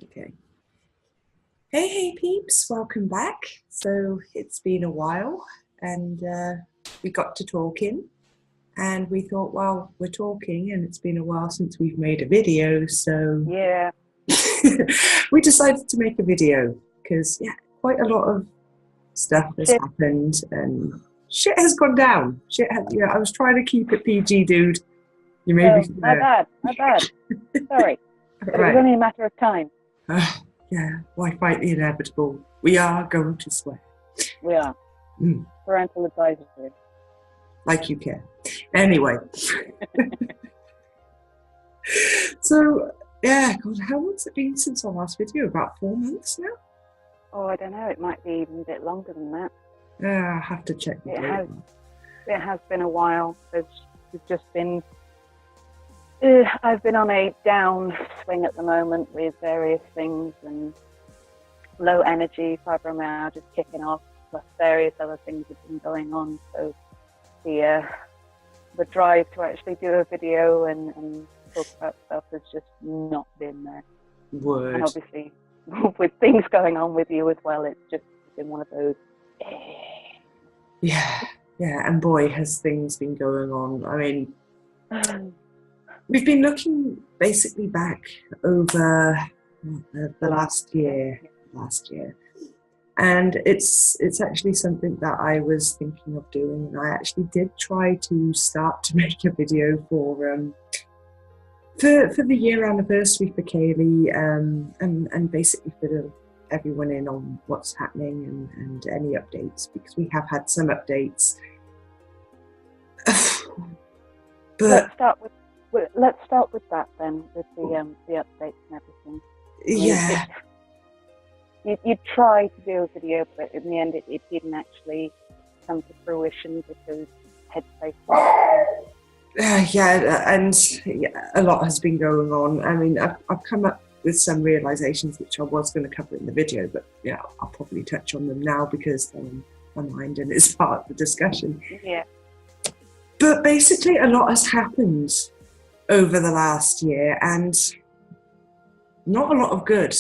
Okay. Hey, peeps, welcome back. So it's been a while and we got to talking and we thought, well, we're talking and it's been a while since we've made a video. So Yeah, we decided to make a video because, yeah, quite a lot of stuff has shit. happened and shit has gone down. I was trying to keep it PG, dude. You made me Oh, my swear. bad, my bad. Sorry, but it was Right. only a matter of time. Yeah, why fight the inevitable? We are going to swear. We are. Mm. Parental advisory. Like you care. Anyway, so yeah, God, how long's it been since our last video? About 4 months now? Oh, I don't know. It might be even a bit longer than that. I have to check the It date. has. It has been a while. We've just been. I've been on a down swing at the moment with various things and low energy, fibromyalgia kicking off, plus various other things have been going on. So the drive to actually do a video and talk about stuff has just not been there. And Word. obviously, with things going on with you as well, it's just been one of those. Yeah, and boy, has things been going on. I mean, we've been looking basically back over the last year, and it's actually something that I was thinking of doing, and I actually did try to start to make a video for the year anniversary for Kaylee, and basically for everyone in on what's happening and any updates, because we have had some updates. But let's start with that then, with the updates and everything. Yeah. You tried to do a video, but in the end, it didn't actually come to fruition because headspace. And a lot has been going on. I mean, I've come up with some realizations which I was going to cover in the video, but yeah, I'll probably touch on them now because they're on my mind and it's part of the discussion. Yeah. But basically, a lot has happened over the last year, and not a lot of good.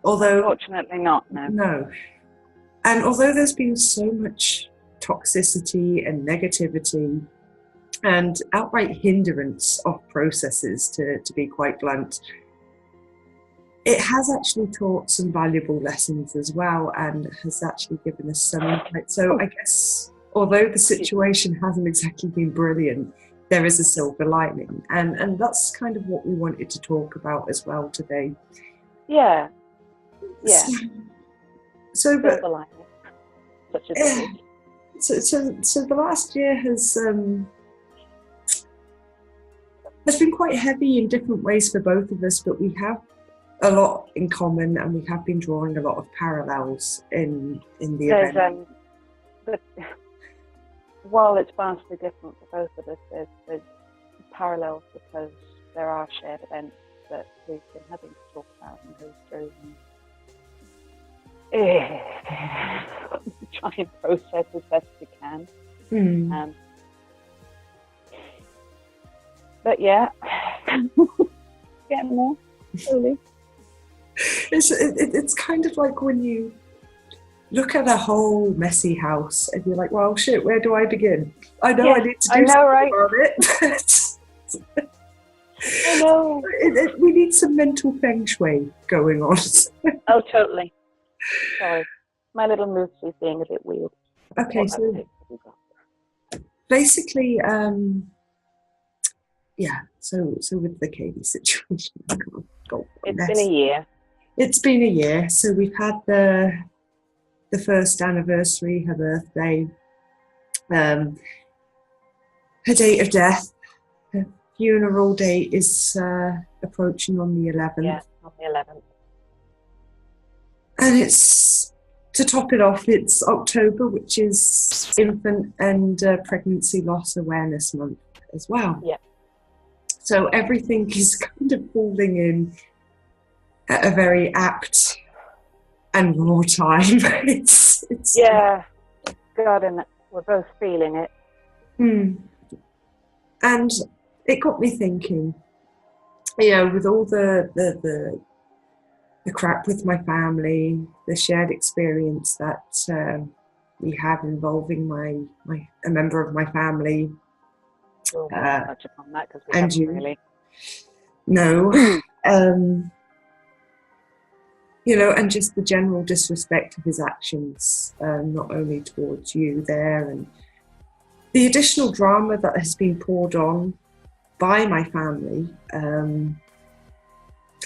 Although, unfortunately, not. No. And although there's been so much toxicity and negativity and outright hindrance of processes, to be quite blunt, it has actually taught some valuable lessons as well and has actually given us some insight. So I guess, although the situation hasn't exactly been brilliant, there is a silver lining. And that's kind of what we wanted to talk about as well today. Yeah. So silver lining. Such as it is. So the last year has been quite heavy in different ways for both of us, but we have a lot in common, and we have been drawing a lot of parallels in the event. But while it's vastly different for both of us, there's parallels because there are shared events that we've been having to talk about and go through. Try and process as best we can. But yeah, getting there slowly. It's kind of like when you look at a whole messy house and you're like, well, shit, where do I begin? I know I need to do something about it. I know. We need some mental feng shui going on. Oh, totally. Sorry, my little moose is being a bit weird. Okay, so basically, so with the Katie situation, it's been a year. It's been a year. So we've had the first anniversary, her birthday, her date of death. Her funeral date is approaching on the 11th. Yeah, on the 11th. And it's, to top it off, it's October, which is Infant and Pregnancy Loss Awareness Month as well. Yeah. So everything is kind of falling in at a very apt and raw time. it's yeah, God, and we're both feeling it. And it got me thinking, with all the the crap with my family, the shared experience that we have involving a member of my family. We'll touch upon that because we and haven't really. No. And just the general disrespect of his actions, not only towards you there, and the additional drama that has been poured on by my family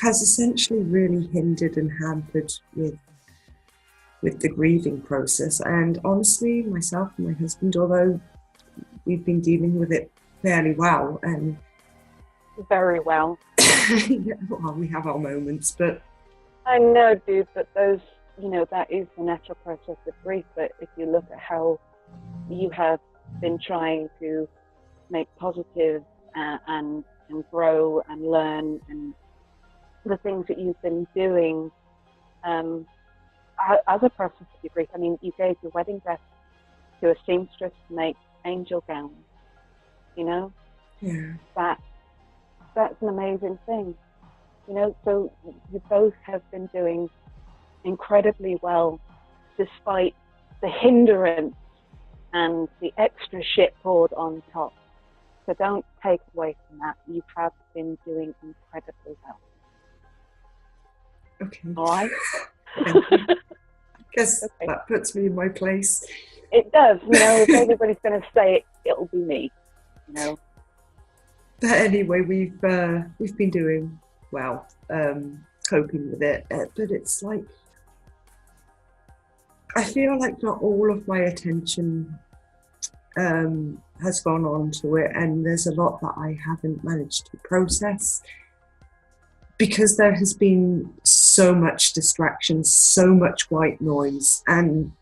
has essentially really hindered and hampered with the grieving process. And honestly, myself and my husband, although we've been dealing with it fairly well, and very well. Well, we have our moments, but I know, dude, but those, that is the natural process of grief. But if you look at how you have been trying to make positive and grow and learn, and the things that you've been doing as a process of your grief. I mean, you gave your wedding dress to a seamstress to make angel gowns, Yeah. That's an amazing thing. So you both have been doing incredibly well despite the hindrance and the extra shit poured on top. So don't take away from that. You have been doing incredibly well. Okay. All right? Guess that puts me in my place. It does. If everybody's going to say it, it'll be me. But anyway, we've been doing well, coping with it. But it's like, I feel like not all of my attention has gone on to it, and there's a lot that I haven't managed to process because there has been so much distraction, so much white noise, and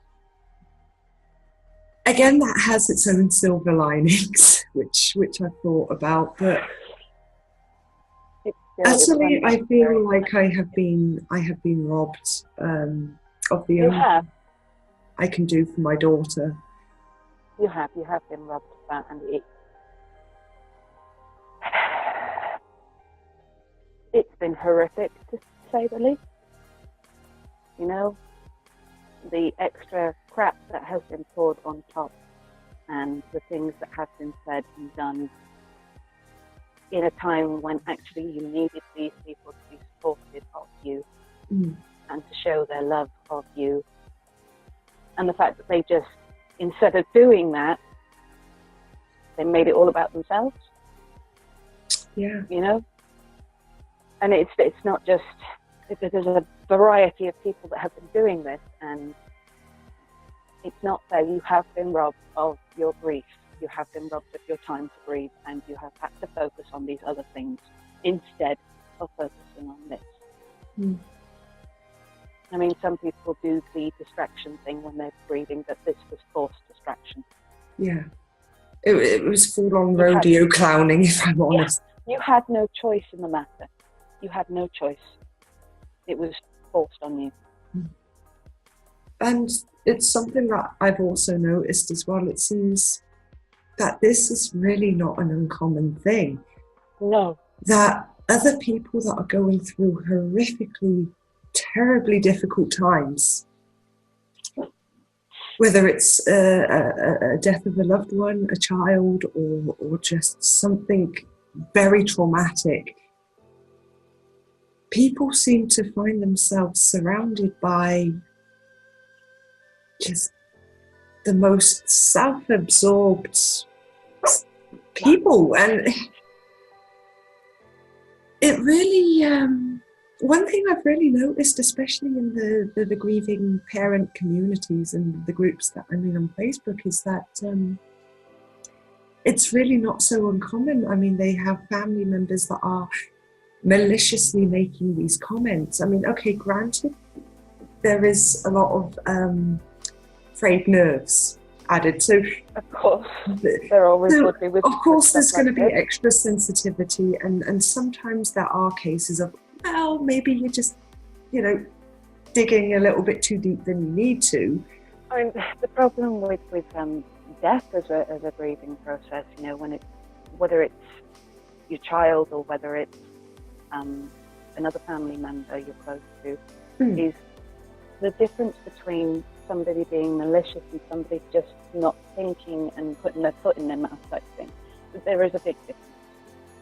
again, that has its own silver linings, which I thought about, but actually, I feel like I have been robbed of the only I can do for my daughter. You have been robbed of that, and it's been horrific, to say the least. The extra crap that has been poured on top, and the things that have been said and done in a time when actually you needed these people to be supportive of you and to show their love of you. And the fact that they just, instead of doing that, they made it all about themselves. Yeah. And it's not just, there's a variety of people that have been doing this, and it's not fair. You have been robbed of your grief. You have been robbed of your time to grieve, and you have had to focus on these other things instead of focusing on this. I mean, some people do the distraction thing when they're grieving, but this was forced distraction. Yeah. It was full-on rodeo clowning, if I'm honest. You had no choice in the matter. You had no choice. It was forced on you. And it's something that I've also noticed as well. It seems that this is really not an uncommon thing. No. That other people that are going through horrifically, terribly difficult times, whether it's a death of a loved one, a child, or just something very traumatic, people seem to find themselves surrounded by just the most self-absorbed people. And it really, one thing I've really noticed, especially in the grieving parent communities and the groups that I'm in on Facebook, is that it's really not so uncommon. I mean, they have family members that are maliciously making these comments. I mean, okay, granted, there is a lot of frayed nerves added. So, of course, there always would be. Of course, there's going to be extra sensitivity, and sometimes there are cases of, well, maybe you're just, digging a little bit too deep than you need to. I mean, the problem with death as a grieving process, when whether it's your child or whether it's another family member you're close to, Mm. is the difference between somebody being malicious and somebody just not thinking and putting their foot in their mouth type thing. There is a big difference.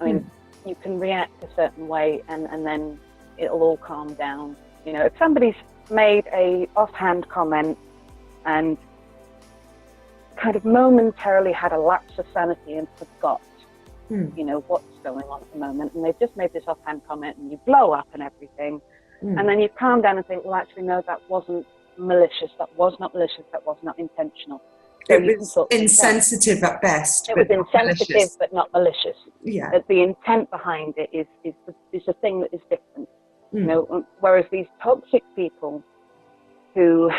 I mean, you can react a certain way and then it'll all calm down. You know, if somebody's made a offhand comment and kind of momentarily had a lapse of sanity and forgot, you know, what's going on at the moment, and they've just made this offhand comment and you blow up and everything, and then you calm down and think, well, actually, no, that wasn't malicious, that was not malicious, that was not intentional. So it was insensitive at best. It was insensitive, but not malicious. Yeah. The intent behind it is a thing that is different. You know, whereas these toxic people who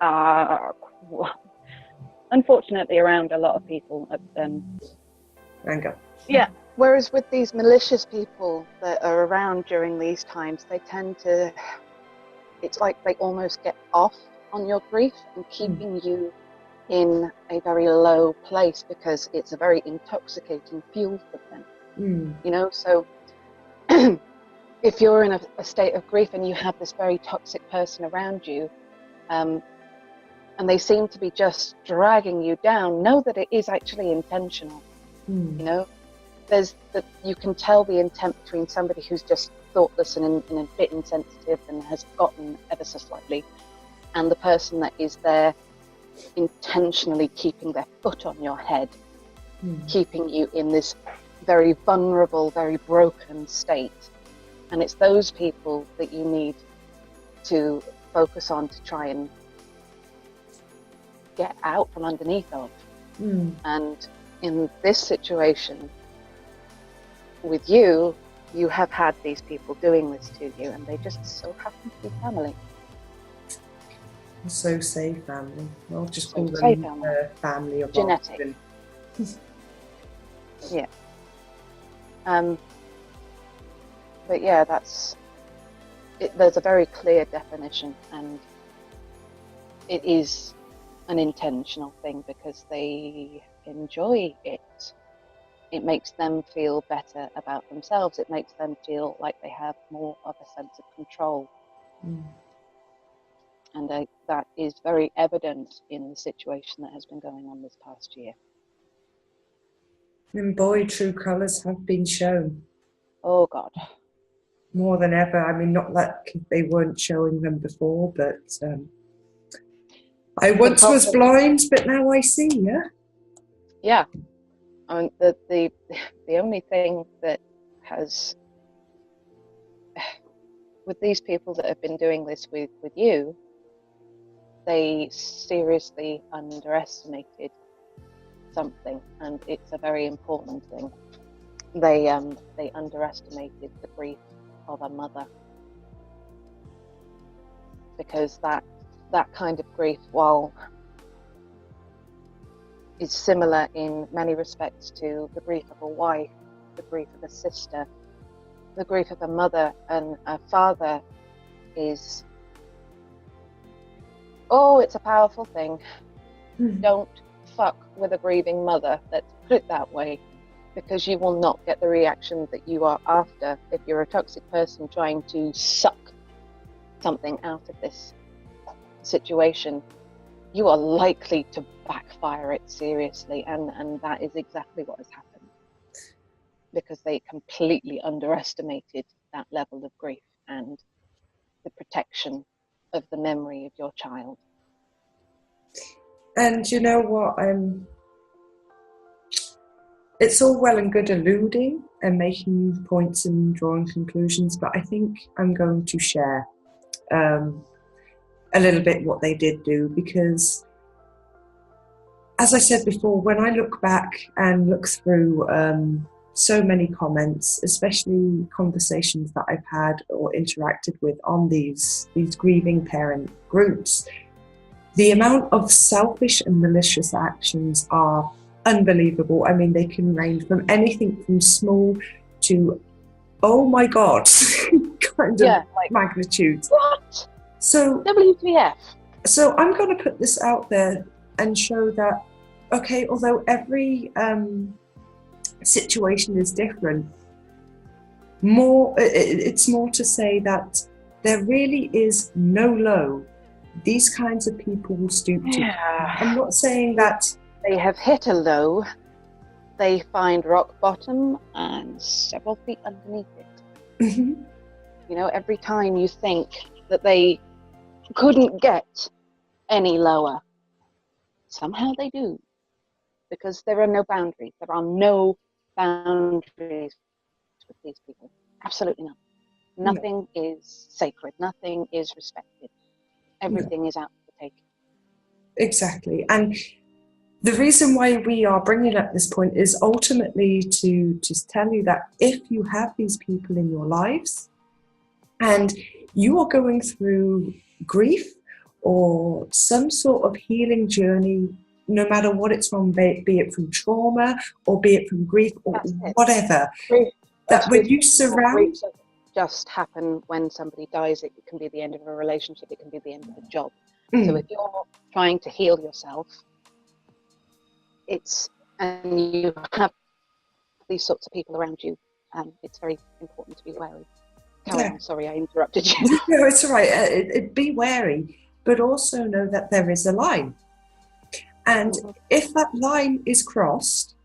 are unfortunately around a lot of people. Anger. Yeah. Whereas with these malicious people that are around during these times, they tend to, it's like they almost get off on your grief and keeping you in a very low place because it's a very intoxicating fuel for them. You know, so if you're in a state of grief and you have this very toxic person around you, and they seem to be just dragging you down, know that it is actually intentional. You know, you can tell the intent between somebody who's just thoughtless and a bit insensitive and has forgotten ever so slightly, and the person that is there intentionally keeping their foot on your head, keeping you in this very vulnerable, very broken state. And it's those people that you need to focus on to try and get out from underneath of. And in this situation with you, you have had these people doing this to you, and they just so happen to be family. So say family. I'll just So call say them family of genetic. Yeah. But yeah, that's it. There's a very clear definition, and it is an intentional thing because they enjoy it. It makes them feel better about themselves. It makes them feel like they have more of a sense of control. And that is very evident in the situation that has been going on this past year. And boy, true colours have been shown. Oh God. More than ever. I mean, not that they weren't showing them before, but I once was blind, but now I see, yeah? Yeah. I mean, the only thing that has, with these people that have been doing this with you, they seriously underestimated something, and it's a very important thing. They underestimated the grief of a mother, because that kind of grief, while is similar in many respects to the grief of a wife, the grief of a sister, the grief of a mother and a father is, it's a powerful thing. Don't fuck with a grieving mother, let's put it that way, because you will not get the reaction that you are after if you're a toxic person trying to suck something out of this situation. You are likely to backfire it seriously, and that is exactly what has happened, because they completely underestimated that level of grief and the protection of the memory of your child. And you know what? It's all well and good alluding and making points and drawing conclusions, but I think I'm going to share a little bit what they did do, because as I said before, when I look back and look through so many comments, especially conversations that I've had or interacted with on these grieving parent groups, the amount of selfish and malicious actions are unbelievable. I mean, they can range from anything from small to, oh my God, kind of magnitude. What? So, WTF? So I'm going to put this out there and show that, okay, although every situation is different, It's more to say that there really is no low these kinds of people will stoop to. Yeah. I'm not saying that They have hit a low, they find rock bottom and several feet underneath it. Mhm. You know, every time you think that they couldn't get any lower, somehow they do. Because there are no boundaries. There are no boundaries with these people. Absolutely none. Nothing is sacred. Nothing is respected. Everything is out for the taking. Exactly. And the reason why we are bringing up this point is ultimately to just tell you that if you have these people in your lives and you are going through grief or some sort of healing journey, no matter what it's from, be it from trauma or be it from grief or whatever, that when you surround... just happen when somebody dies. It can be the end of a relationship, it can be the end of a job. So if you're trying to heal yourself, and you have these sorts of people around you, it's very important to be wary. Carry on, sorry I interrupted you. No, it's all right. Be wary, but also know that there is a line. And if that line is crossed,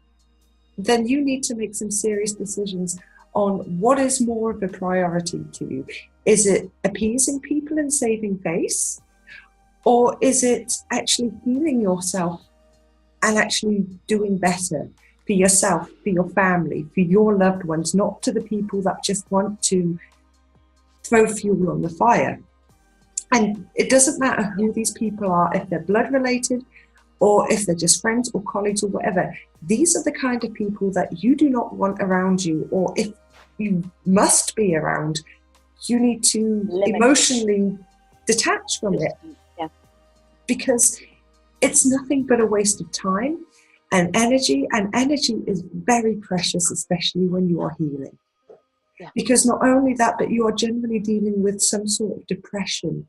then you need to make some serious decisions on what is more of a priority to you. Is it appeasing people and saving face? Or is it actually healing yourself and actually doing better for yourself, for your family, for your loved ones, not to the people that just want to throw fuel on the fire? And it doesn't matter who these people are, if they're blood related, or if they're just friends or colleagues or whatever. These are the kind of people that you do not want around you, or if you must be around, you need to emotionally detach from it. Yeah. Because it's nothing but a waste of time and energy is very precious, especially when you are healing. Yeah. Because not only that, but you are generally dealing with some sort of depression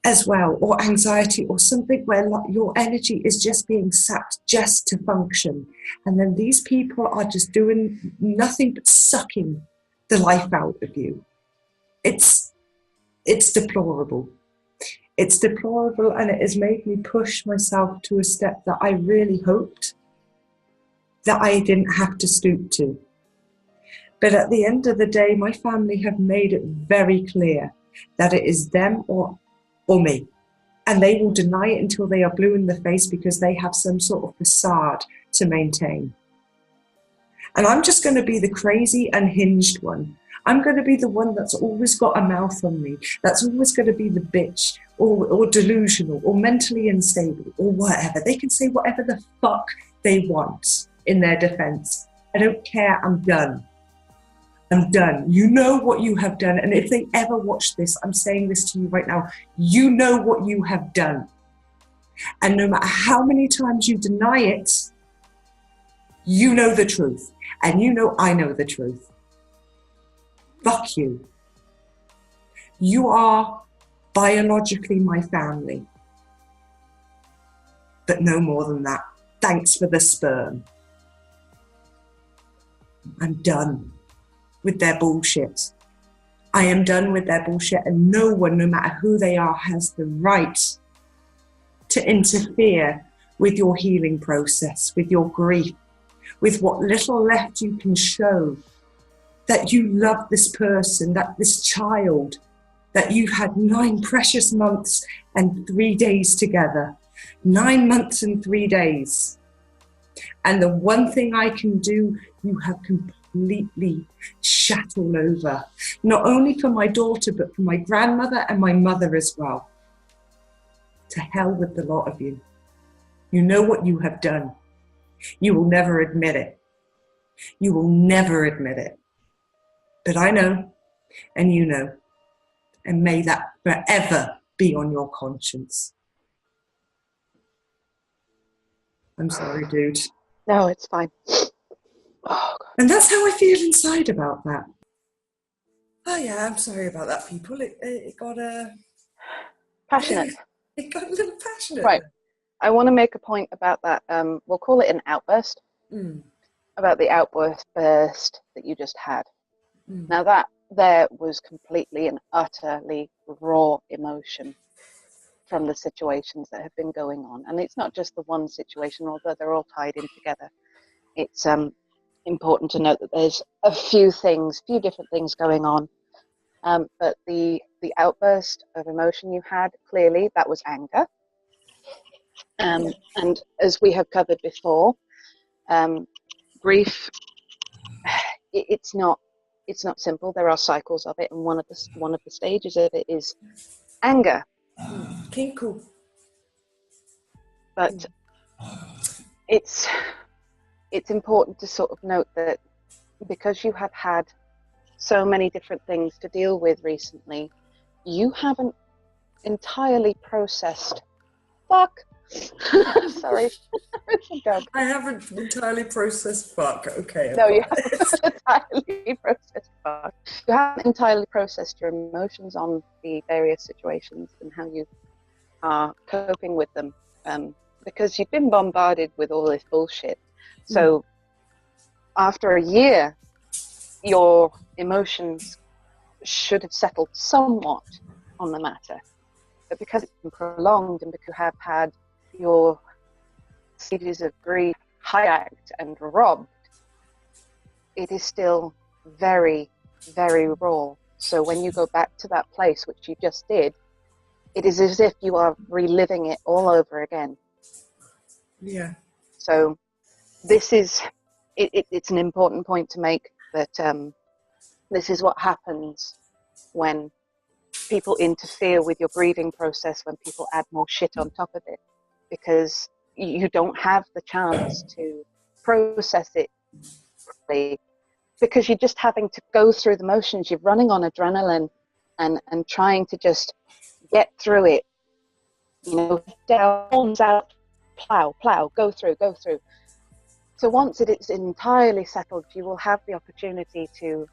as well, or anxiety, or something where your energy is just being sapped just to function. And then these people are just doing nothing but sucking the life out of you. It's deplorable. It's deplorable, and it has made me push myself to a step that I really hoped that I didn't have to stoop to. But at the end of the day, my family have made it very clear that it is them or me. And they will deny it until they are blue in the face because they have some sort of facade to maintain. And I'm just going to be the crazy, unhinged one. I'm going to be the one that's always got a mouth on me, that's always going to be the bitch, or delusional, or mentally unstable, or whatever. They can say whatever the fuck they want in their defense. I don't care, I'm done. I'm done. You know what you have done. And if they ever watch this, I'm saying this to you right now, you know what you have done. And no matter how many times you deny it, you know the truth. And you know I know the truth. Fuck you. You are biologically my family. But no more than that. Thanks for the sperm. I'm done with their bullshit. I am done with their bullshit, and no one, no matter who they are, has the right to interfere with your healing process, with your grief, with what little left you can show that you love this person, that this child, that you've had 9 precious months and 3 days together. 9 months and 3 days. And the one thing I can do, you have completely shat all over. Not only for my daughter, but for my grandmother and my mother as well. To hell with the lot of you. You know what you have done. You will never admit it. You will never admit it. But I know, and you know, and may that forever be on your conscience. I'm sorry, dude. No, it's fine. Oh, God. And that's how I feel inside about that. Oh yeah, I'm sorry about that, people. It got passionate. It got a little passionate. Right. I want to make a point about that. We'll call it an outburst. About the outburst that you just had. Now that there was completely and utterly raw emotion from the situations that have been going on. And it's not just the one situation, although they're all tied in together. It's important to note that there's a few different things going on. But the outburst of emotion you had, clearly, that was anger. And as we have covered before, grief, it's not simple. There are cycles of it, and one of the stages of it is anger. Okay, cool. But it's important to sort of note that because you have had so many different things to deal with recently, you haven't entirely processed. Sorry, it's a dog. I haven't entirely processed fuck. Okay. No, you haven't entirely processed fuck. You haven't entirely processed your emotions on the various situations and how you are coping with them, because you've been bombarded with all this bullshit. So after a year, your emotions should have settled somewhat on the matter. But because it's been prolonged and because you have had your stages of grief hijacked and robbed, it is still very, very raw. So when you go back to that place, which you just did, it is as if you are reliving it all over again. Yeah. So this is, it's an important point to make, that this is what happens when people interfere with your grieving process, when people add more shit on top of it, because you don't have the chance to process it properly, because you're just having to go through the motions. You're running on adrenaline and trying to just get through it, down, out, plow, go through. So once it is entirely settled, you will have the opportunity to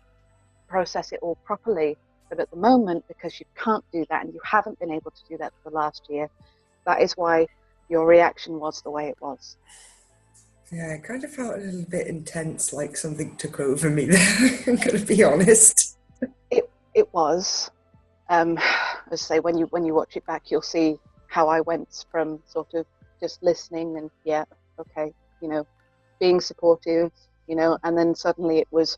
process it all properly. But at the moment, because you can't do that, and you haven't been able to do that for the last year, that is why your reaction was the way it was. Yeah, it kind of felt a little bit intense, like something took over me there. I'm going to be honest. It was. As I say, when you watch it back, you'll see how I went from sort of just listening and okay, being supportive, and then suddenly it was.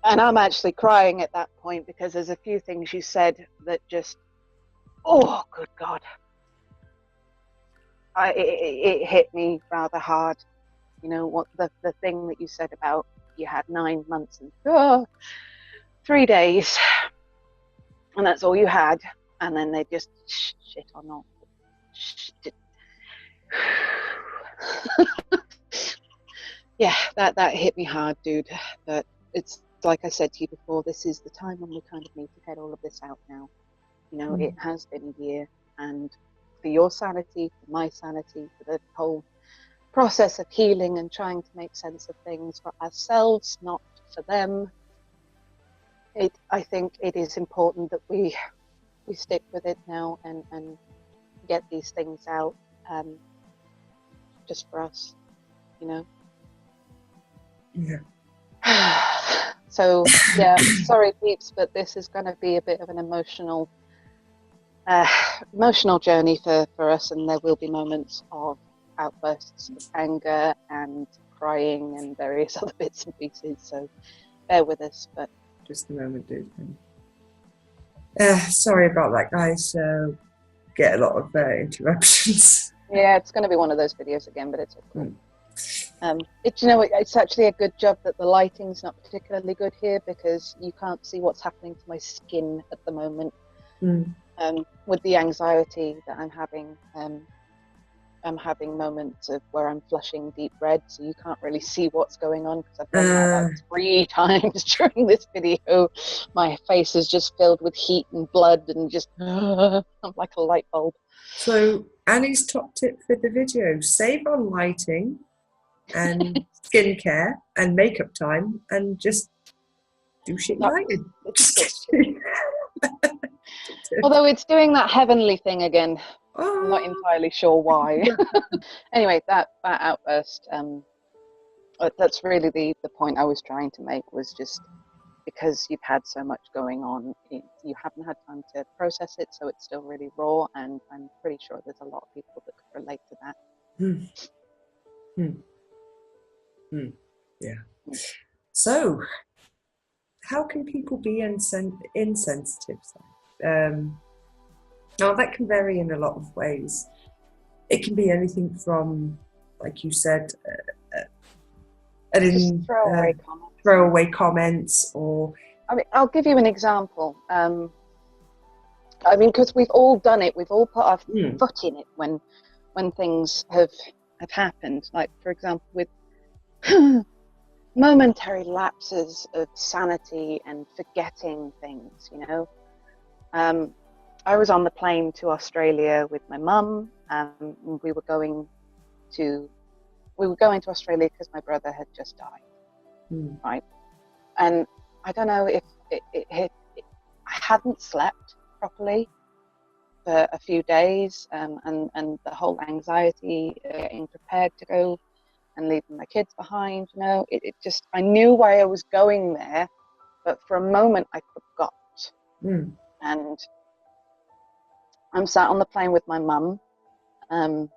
And I'm actually crying at that point because there's a few things you said that just, oh, good God. It hit me rather hard. What the thing that you said about you had 9 months and 3 days, and that's all you had. And then they just shit on all. Yeah, that hit me hard, dude. But it's, like I said to you before, this is the time when we kind of need to get all of this out now. It has been a year, and for your sanity, for my sanity, for the whole process of healing and trying to make sense of things for ourselves, not for them, I think it is important that we stick with it now and get these things out, just for us, Yeah. So sorry peeps, but this is going to be a bit of an emotional journey for us, and there will be moments of outbursts of anger and crying and various other bits and pieces, so bear with us. But just a moment, dude. Sorry about that, guys. Get a lot of interruptions. Yeah, it's going to be one of those videos again, but it's okay. It's actually a good job that the lighting's not particularly good here, because you can't see what's happening to my skin at the moment. With the anxiety that I'm having, I'm having moments of where I'm flushing deep red, so you can't really see what's going on, because I've done that like 3 times during this video. My face is just filled with heat and blood and just I'm like a light bulb. So Annie's top tip for the video: save on lighting and skincare and makeup time, and just do shit you like. Although it's doing that heavenly thing again. I'm not entirely sure why. Anyway, that outburst, That's really the point I was trying to make, was just because you've had so much going on, you haven't had time to process it, so it's still really raw, and I'm pretty sure there's a lot of people that could relate to that. Yeah. So, how can people be insensitive? Now, that can vary in a lot of ways. It can be anything from, like you said, throwaway comments, or... I mean, I'll give you an example. I mean, because we've all done it. We've all put our foot in it when things have happened. Like, for example, with momentary lapses of sanity and forgetting things, you know. I was on the plane to Australia with my mum. We were going to Australia because my brother had just died, right? And I don't know if I hadn't slept properly for a few days, and the whole anxiety, getting prepared to go and leaving my kids behind, you know, it just, I knew why I was going there, but for a moment I forgot. And I'm sat on the plane with my mum. I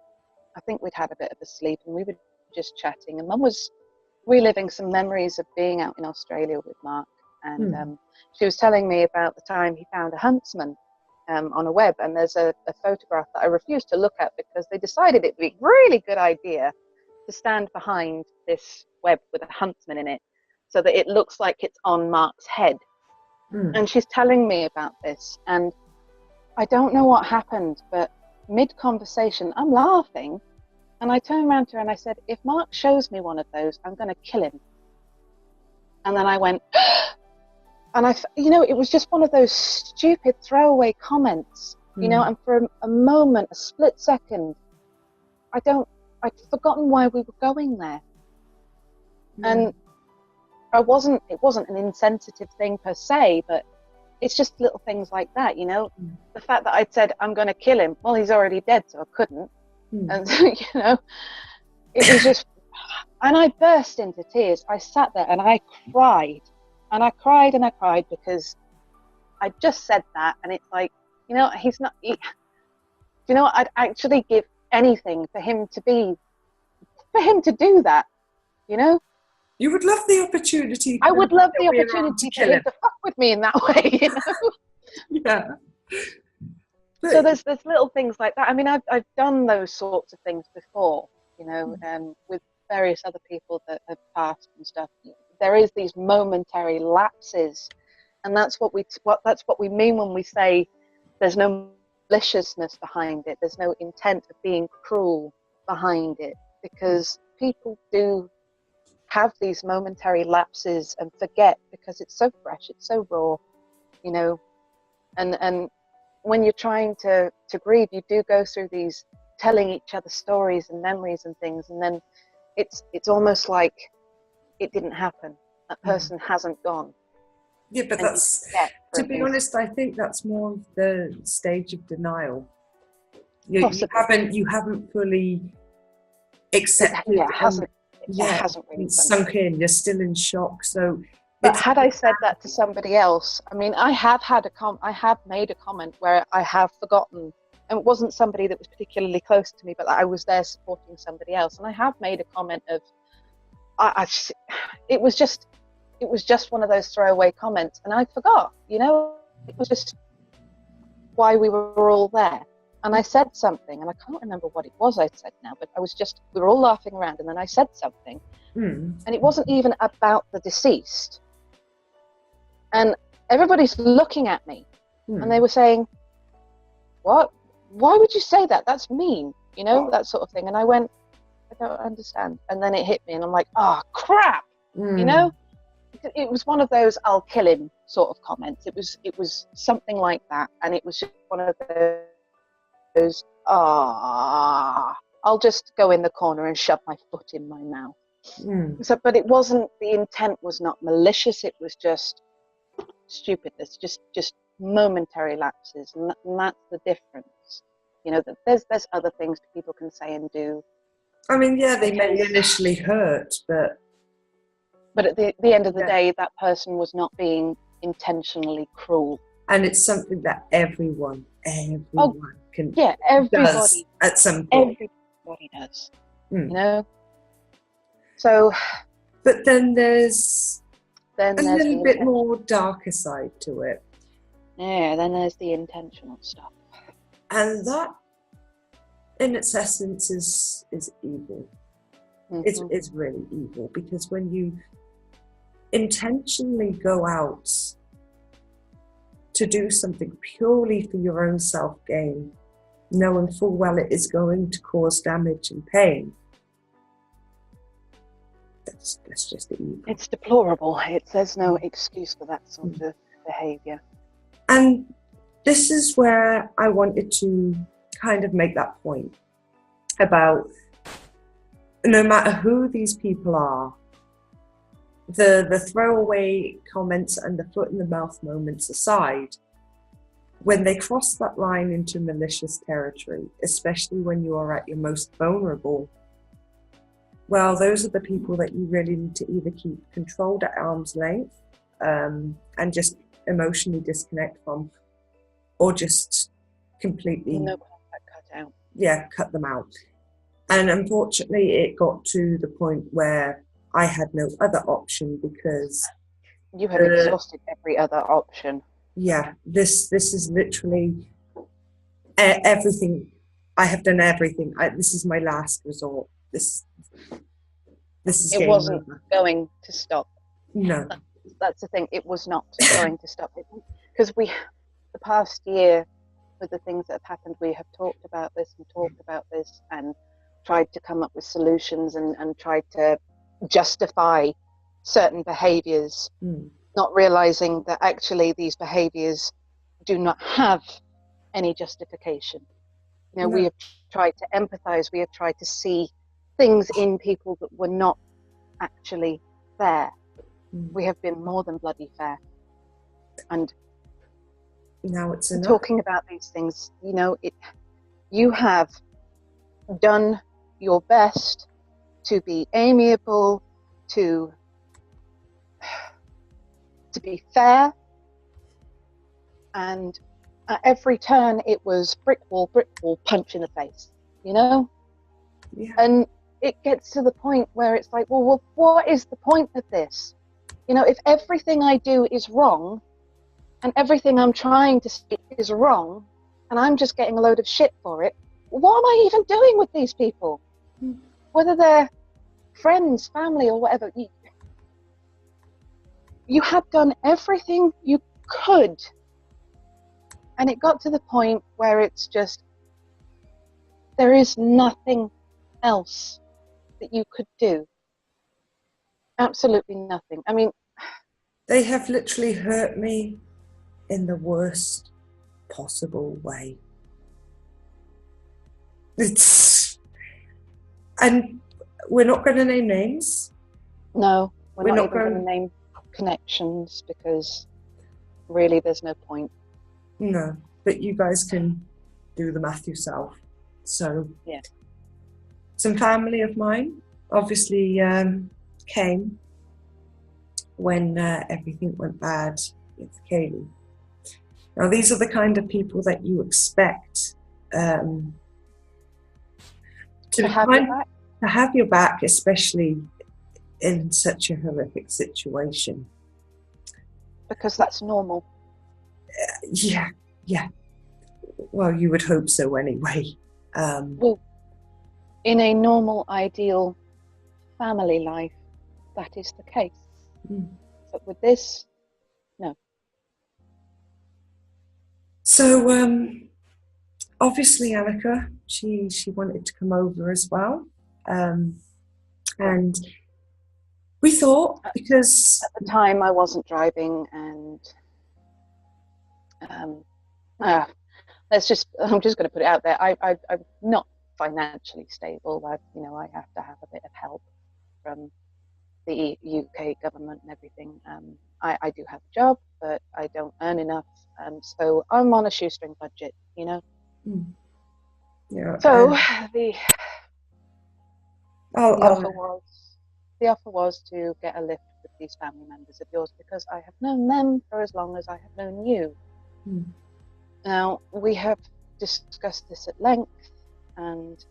think we'd had a bit of a sleep, and we were just chatting, and Mum was reliving some memories of being out in Australia with Mark, and she was telling me about the time he found a huntsman on a web, and there's a photograph that I refused to look at because they decided it'd be a really good idea to stand behind this web with a huntsman in it so that it looks like it's on Mark's head. And she's telling me about this, and I don't know what happened, but mid-conversation, I'm laughing, and I turned around to her and I said, if Mark shows me one of those, I'm going to kill him. And then I went, and you know, it was just one of those stupid throwaway comments, you know, and for a moment, a split second, I'd forgotten why we were going there. And it wasn't an insensitive thing per se, but it's just little things like that, you know. The fact that I'd said, I'm going to kill him, well, he's already dead, so I couldn't. And, you know, it was just, and I burst into tears. I sat there and I cried, and I cried and I cried because I just said that, and it's like, you know, you know, I'd actually give anything for him to do that, you know. You would love the opportunity. I would love the opportunity for him to fuck with me in that way, you know. Yeah. So there's little things like that. I mean, I've done those sorts of things before, you know, with various other people that have passed and stuff. There is these momentary lapses, and that's what we mean when we say there's no maliciousness behind it. There's no intent of being cruel behind it, because people do have these momentary lapses and forget because it's so fresh, it's so raw, you know, and when you're trying to grieve, you do go through these telling each other stories and memories and things, and then it's almost like it didn't happen. That person hasn't gone. Yeah, but that's, to be honest, I think that's more of the stage of denial. You haven't fully accepted. It hasn't really sunk in. You're still in shock. So, but had I said that to somebody else, I mean, I have made a comment where I have forgotten, and it wasn't somebody that was particularly close to me, but I was there supporting somebody else, and I have made a comment of, it was just one of those throwaway comments, and I forgot, you know, it was just why we were all there. And I said something, and I can't remember what it was I said now, but we were all laughing around, and then I said something, and it wasn't even about the deceased. And everybody's looking at me, and they were saying, what? Why would you say that? That's mean, you know, that sort of thing. And I went, I don't understand. And then it hit me, and I'm like, oh, crap, you know? It was one of those I'll kill him sort of comments. It was something like that, and it was just one of those, I'll just go in the corner and shove my foot in my mouth. So, but it wasn't, the intent was not malicious, it was just stupidness, just momentary lapses, and that's the difference. You know, that there's other things people can say and do. I mean, yeah, they may initially hurt, but But at the end of the day, that person was not being intentionally cruel. And it's something that everyone can everybody does at some point. Everybody does, you know. So, but then there's a little bit more darker side to it. Yeah, then there's the intentional stuff, and that, in its essence, is evil. It's really evil, because when you intentionally go out to do something purely for your own self-gain, knowing full well it is going to cause damage and pain, that's just evil. It's deplorable. There's no excuse for that sort of behaviour. And this is where I wanted to kind of make that point about, no matter who these people are, the throwaway comments and the foot in the mouth moments aside, when they cross that line into malicious territory, especially when you are at your most vulnerable, well, those are the people that you really need to either keep controlled at arm's length, and just emotionally disconnect from, or just completely cut them out. And unfortunately, it got to the point where I had no other option, because you had exhausted every other option. Yeah, this is literally everything. I have done everything. This is my last resort. This is. It wasn't going to stop. No, that's the thing. It was not going to stop. Because the past year, with the things that have happened, we have talked about this and tried to come up with solutions and tried to justify certain behaviors, not realizing that actually these behaviors do not have any justification. You know, we have tried to empathize, we have tried to see things in people that were not actually fair. We have been more than bloody fair. And now it's enough. Talking about these things, you know, you have done your best to be amiable, to be fair, and at every turn it was brick wall, punch in the face, you know? Yeah. And it gets to the point where it's like, well, what is the point of this? You know, if everything I do is wrong, and everything I'm trying to say is wrong, and I'm just getting a load of shit for it, what am I even doing with these people? Whether they're friends, family, or whatever, you have done everything you could. And it got to the point where it's just, there is nothing else that you could do. Absolutely nothing. I mean, they have literally hurt me in the worst possible way. And we're not going to name names. No, we're not even going to name connections, because really there's no point. No, but you guys can do the math yourself. So yeah, some family of mine obviously came when everything went bad with Kaylee. Now these are the kind of people that you expect to have your back, especially in such a horrific situation. Because that's normal. Yeah. Well, you would hope so anyway. Well, in a normal, ideal family life, that is the case. But with this, no. So, obviously, Annika, she wanted to come over as well. And we thought, because at the time I wasn't driving, and I'm just going to put it out there. I'm not financially stable. I have to have a bit of help from the UK government and everything. I do have a job, but I don't earn enough, so I'm on a shoestring budget, you know. Yeah. So the offer was to get a lift with these family members of yours because I have known them for as long as I have known you. Now, we have discussed this at length, and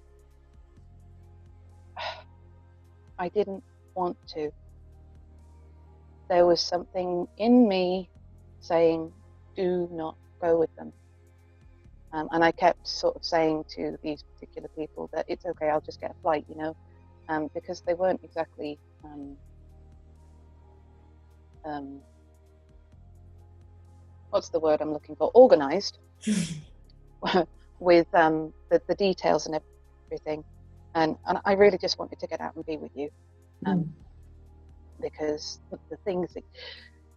I didn't want to. There was something in me saying, do not go with them. And I kept sort of saying to these particular people that it's okay, I'll just get a flight, because they weren't exactly what's the word I'm looking for? Organized with the details and everything. And I really just wanted to get out and be with you. Because the things that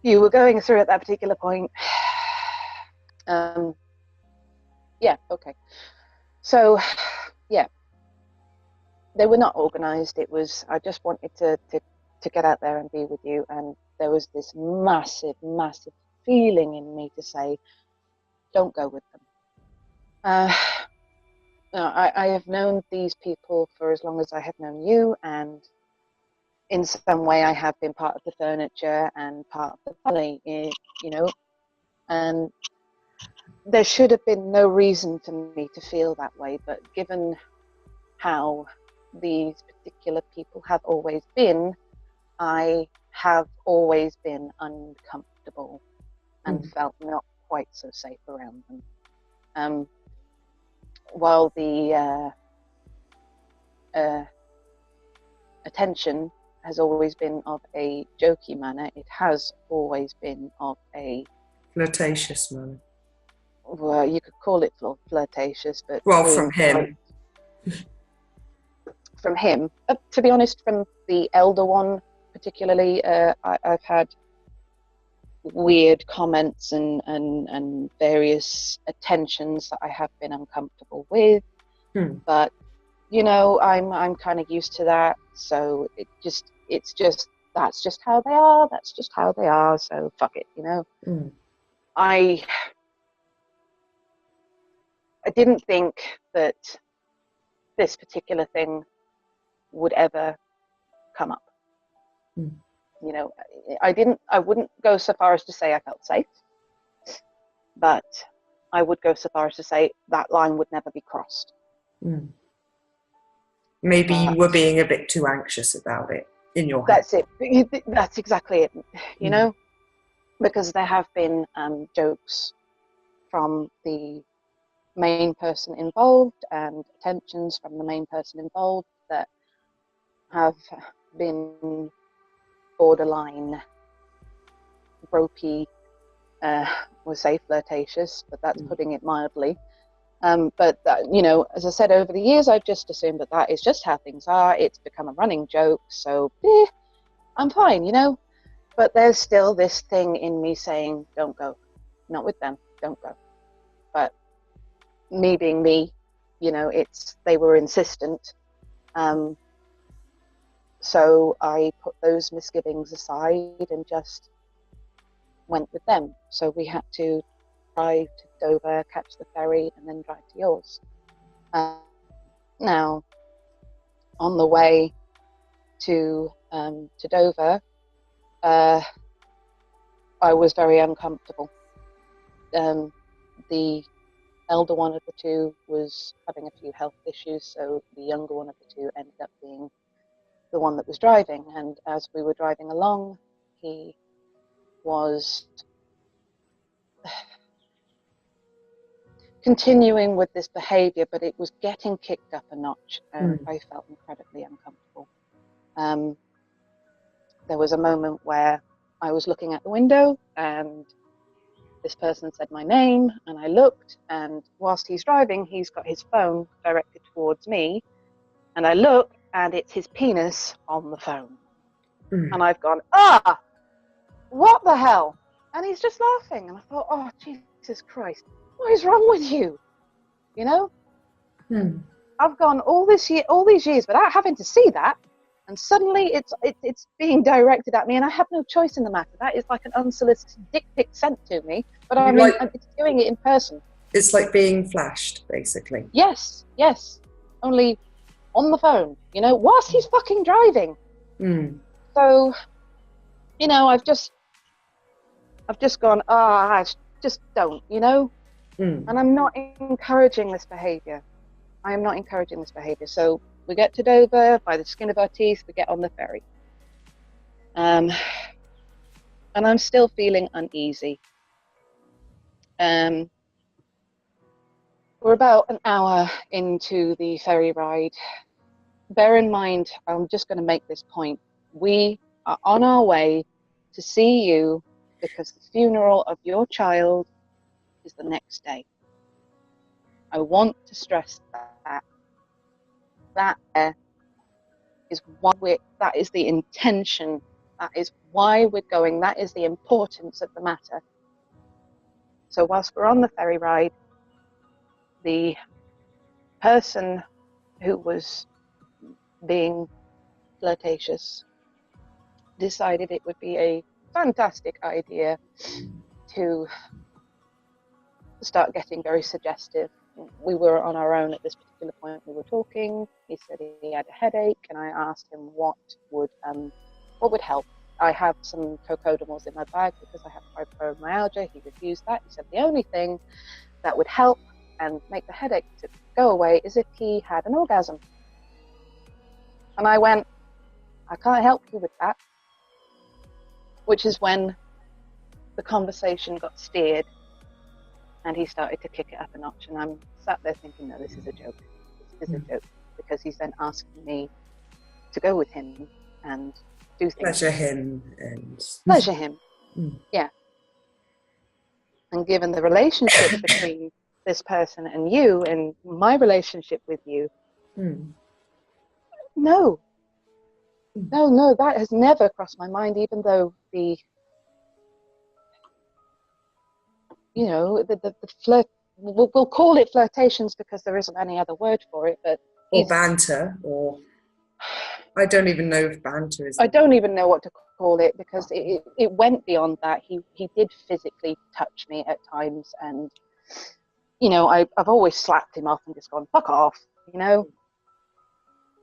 you were going through at that particular point, yeah, okay. So, yeah, they were not organized. It was, I just wanted to get out there and be with you. And there was this massive, massive feeling in me to say, don't go with them. No, I have known these people for as long as I have known you, and in some way I have been part of the furniture and part of the family, and there should have been no reason for me to feel that way, but given how these particular people have always been, I have always been uncomfortable and felt not quite so safe around them. While the attention has always been of a jokey manner, it has always been of a flirtatious manner. Well, you could call it flirtatious, but well, from him. From him, to be honest, from the elder one particularly, I've had weird comments and various attentions that I have been uncomfortable with. But I'm kind of used to that, so it's just that's just how they are. That's just how they are. So fuck it, I didn't think that this particular thing would ever come up. I wouldn't go so far as to say I felt safe, but I would go so far as to say that line would never be crossed. Maybe you were being a bit too anxious about it in your head. That's it. That's exactly it, because there have been jokes from the main person involved and attentions from the main person involved that have been borderline gropey, we'll say flirtatious, but that's putting it mildly. But as I said, over the years, I've just assumed that is just how things are. It's become a running joke, so I'm fine, But there's still this thing in me saying, don't go, not with them, don't go. But me being me, they were insistent. So I put those misgivings aside and just went with them. So we had to drive to Dover, catch the ferry, and then drive to yours. Now, on the way to Dover, I was very uncomfortable. The elder one of the two was having a few health issues, so the younger one of the two ended up being the one that was driving. And as we were driving along, he was continuing with this behavior, but it was getting kicked up a notch, and I felt incredibly uncomfortable. There was a moment where I was looking at the window and this person said my name, and I looked, and whilst he's driving, he's got his phone directed towards me, and I look, and it's his penis on the phone. And I've gone, what the hell? And he's just laughing, and I thought, oh, Jesus Christ, what is wrong with you? I've gone all these years without having to see that, and suddenly it's being directed at me, and I have no choice in the matter. That is like an unsolicited dick pic sent to me, but it's doing it in person. It's like being flashed, basically. Yes, only on the phone, whilst he's fucking driving. So, you know, I've just gone, I just don't, you know? Mm. And I'm not encouraging this behavior. I am not encouraging this behavior. So we get to Dover, by the skin of our teeth, we get on the ferry. And I'm still feeling uneasy. We're about an hour into the ferry ride. Bear in mind, I'm just going to make this point. We are on our way to see you because the funeral of your child is the next day. I want to stress that. That is why that is the intention. That is why we're going. That is the importance of the matter. So whilst we're on the ferry ride, the person who was being flirtatious decided it would be a fantastic idea to start getting very suggestive. We were on our own at this particular point. We were talking. He said he had a headache, and I asked him what would help. I have some cocodamals in my bag because I have fibromyalgia. He refused that. He said the only thing that would help and make the headache to go away is if he had an orgasm. And I went, I can't help you with that. Which is when the conversation got steered and he started to kick it up a notch. And I'm sat there thinking, no, this is a joke. This is a joke. Because he's then asking me to go with him and do things. Pleasure him. And pleasure him. Yeah. And given the relationship between this person and you and my relationship with you, no, that has never crossed my mind, even though the flirt, we'll call it flirtations because there isn't any other word for it, but or banter, or I don't even know if banter is. I don't even know what to call it because it went beyond that. He did physically touch me at times, and I've always slapped him off and just gone fuck off,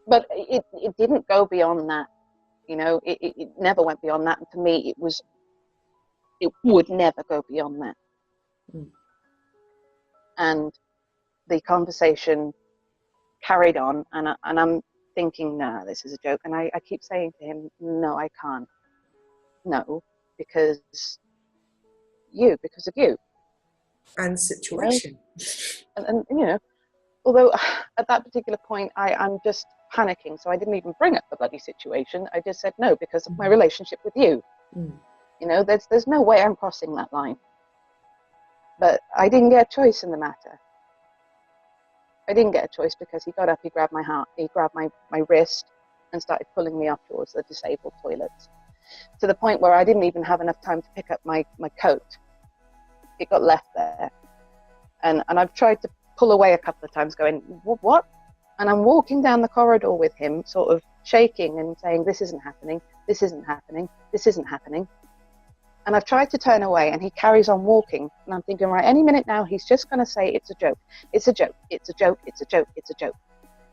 but it didn't go beyond that. It never went beyond that, and for me it would never go beyond that. And the conversation carried on, and I'm thinking, nah, this is a joke. And I keep saying to him, no, I can't. No, because of you. And situation. And although at that particular point, I'm just panicking. So I didn't even bring up the bloody situation. I just said no, because of my relationship with you. There's no way I'm crossing that line. But I didn't get a choice in the matter. I didn't get a choice because he got up, he grabbed my heart, he grabbed my wrist and started pulling me up towards the disabled toilets, to the point where I didn't even have enough time to pick up my coat. It got left there. And I've tried to pull away a couple of times going, what? And I'm walking down the corridor with him, sort of shaking and saying, this isn't happening, this isn't happening, this isn't happening. And I've tried to turn away, and he carries on walking. And I'm thinking, right, any minute now, he's just going to say, it's a joke, it's a joke, it's a joke, it's a joke, it's a joke.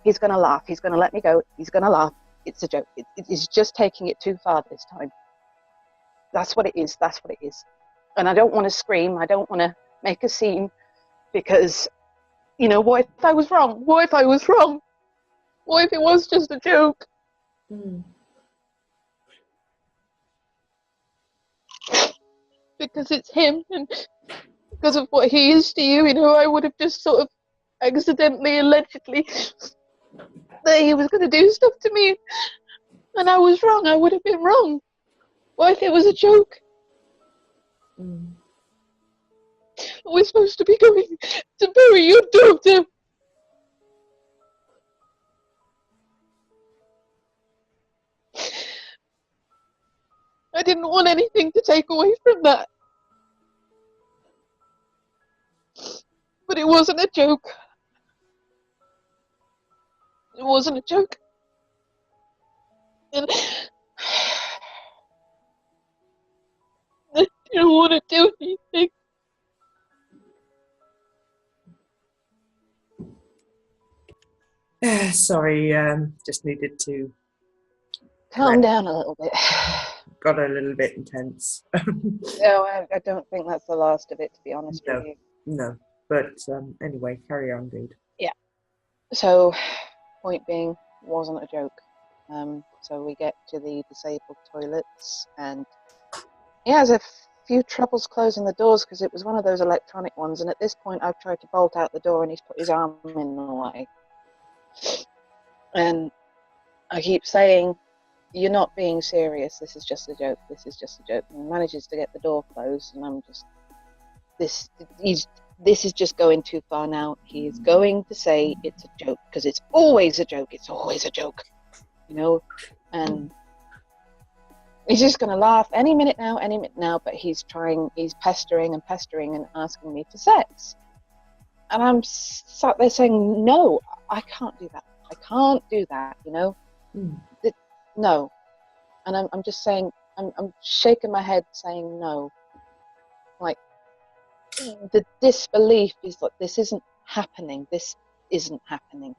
He's going to laugh, he's going to let me go, he's going to laugh, it's a joke. He's just taking it too far this time. That's what it is, that's what it is. And I don't want to scream, I don't want to make a scene, because, what if I was wrong? What if I was wrong? What if it was just a joke? Because it's him, and because of what he is to you, I would have just sort of accidentally, allegedly, that he was going to do stuff to me, and I was wrong. I would have been wrong. What if it was a joke? We're supposed to be going to bury your daughter. I didn't want anything to take away from that. But it wasn't a joke. It wasn't a joke. And I didn't want to do anything. Sorry, just needed to calm down a little bit. got a little bit intense. No, I don't think that's the last of it, to be honest No, with you. no. But anyway, carry on, dude. Yeah. So, point being, wasn't a joke. So we get to the disabled toilets, and he has a few troubles closing the doors because it was one of those electronic ones. And at this point, I've tried to bolt out the door, and he's put his arm in the way. And I keep saying, "You're not being serious. This is just a joke. This is just a joke." And he manages to get the door closed, and I'm just, this is just going too far now. He is going to say it's a joke because it's always a joke. It's always a joke, you know. And he's just going to laugh any minute now. But he's pestering and asking me for sex. And I'm sat there saying, no, I can't do that. I can't do that, you know. No. And I'm just saying, I'm shaking my head saying no. Like, the disbelief is that this isn't happening. This isn't happening.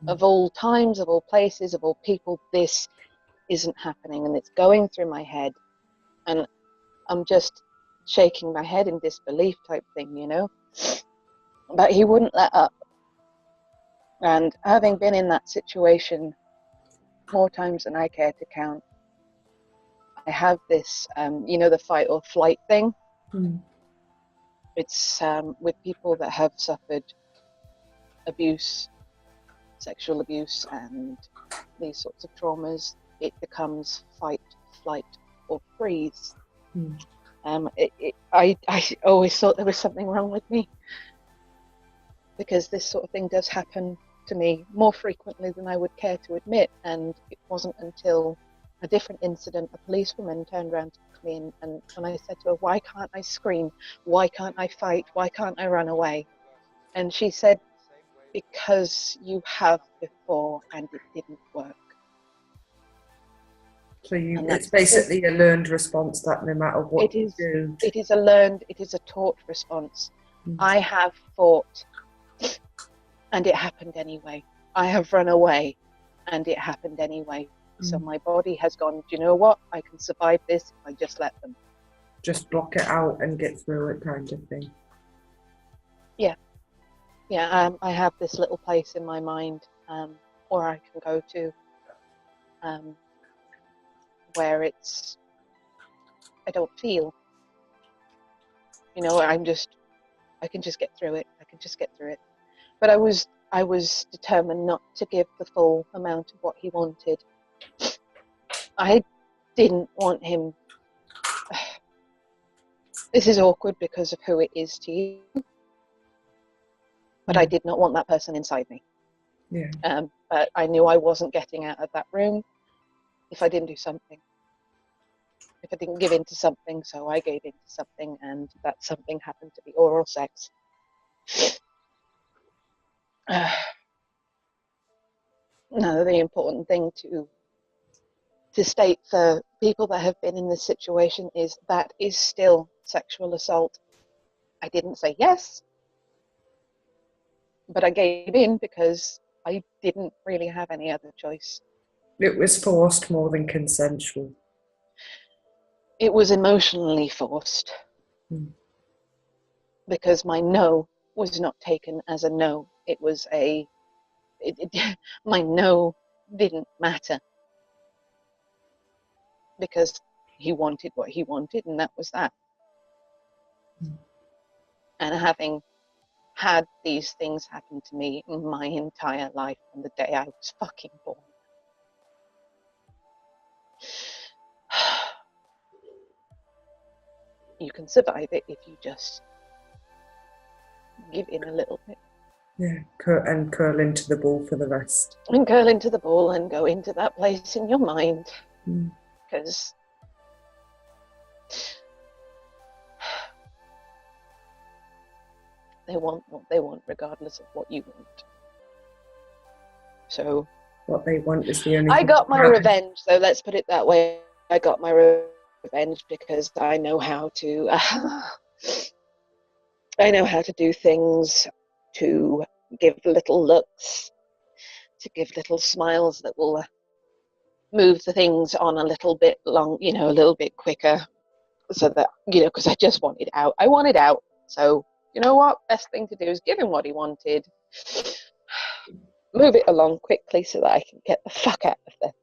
Of all times, of all places, of all people, this isn't happening. And it's going through my head. And I'm just shaking my head in disbelief type thing, you know. But he wouldn't let up. And having been in that situation more times than I care to count, I have this, you know, the fight or flight thing. It's with people that have suffered abuse, sexual abuse, and these sorts of traumas. It becomes fight, flight, or freeze. I always thought there was something wrong with me, because this sort of thing does happen to me more frequently than I would care to admit. And it wasn't until a different incident, a policewoman turned around to me, and when I said to her, "Why can't I scream? Why can't I fight? Why can't I run away?" And she said, "Because you have before and it didn't work." So it's basically a learned response that no matter what you do. It is a taught response. I have fought and it happened anyway. I have run away and it happened anyway. So my body has gone, do you know what? I can survive this if I just let them. Just block it out and get through it, kind of thing. Yeah. Yeah, I have this little place in my mind, or I can go to, where I don't feel, you know, I can just get through it. I can just get through it. But I was determined not to give the full amount of what he wanted. I didn't want him. This is awkward because of who it is to you, but I did not want that person inside me. Yeah. But I knew I wasn't getting out of that room if I didn't do something. If I didn't give in to something, so I gave in to something, and that something happened to be oral sex. No, the important thing to state for people that have been in this situation is that is still sexual assault. I didn't say yes, but I gave in because I didn't really have any other choice. It was forced more than consensual. It was emotionally forced, because my no was not taken as a no. It was my no didn't matter, because he wanted what he wanted, and that was that. And having had these things happen to me my entire life from the day I was fucking born, you can survive it if you just give in a little bit. Yeah, and curl into the ball for the rest. And curl into the ball and go into that place in your mind. Because they want what they want regardless of what you want. So what they want is the only I thing got my that revenge, so let's put it that way. I got my revenge because I know how to do things, to give little looks, to give little smiles that will move the things on a little bit long, a little bit quicker, so that, because I just wanted out. I wanted out. So, you know what? Best thing to do is give him what he wanted, move it along quickly so that I can get the fuck out of there.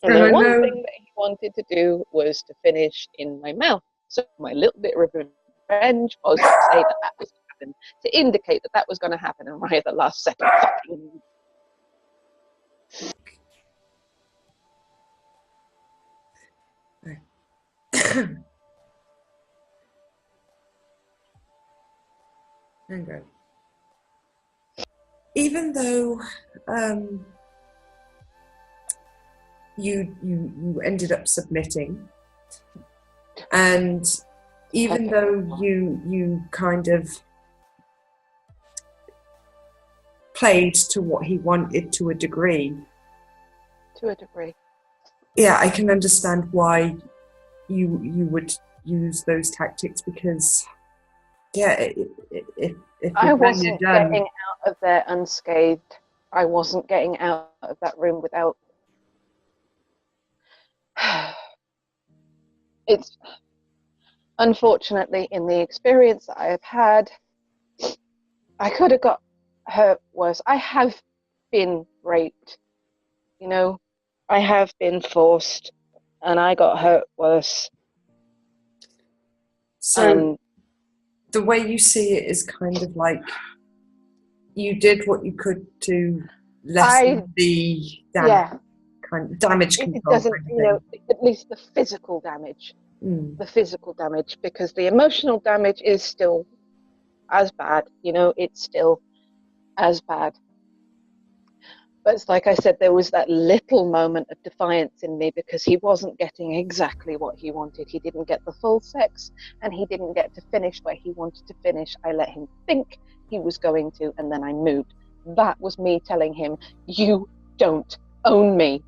And And the I one know, thing that he wanted to do was to finish in my mouth. So my little bit of revenge was to say that that was going to happen, to indicate that that was going to happen, and right at the last second, fucking. hang on. Even though you ended up submitting, and even though you kind of played to what he wanted to a degree. Yeah, I can understand why you would use those tactics, because if I wasn't getting out of there unscathed. I wasn't getting out of that room without. It's unfortunately, in the experience that I have had, I could have got hurt worse. I have been raped, I have been forced, and I got hurt worse. So the way you see it is kind of like you did what you could to lessen the damage control. It doesn't, at least the physical damage. The physical damage, because the emotional damage is still as bad, it's still as bad. But it's like I said, there was that little moment of defiance in me, because he wasn't getting exactly what he wanted. He didn't get the full sex, and he didn't get to finish where he wanted to finish. I let him think he was going to, and then I moved. That was me telling him, you don't own me.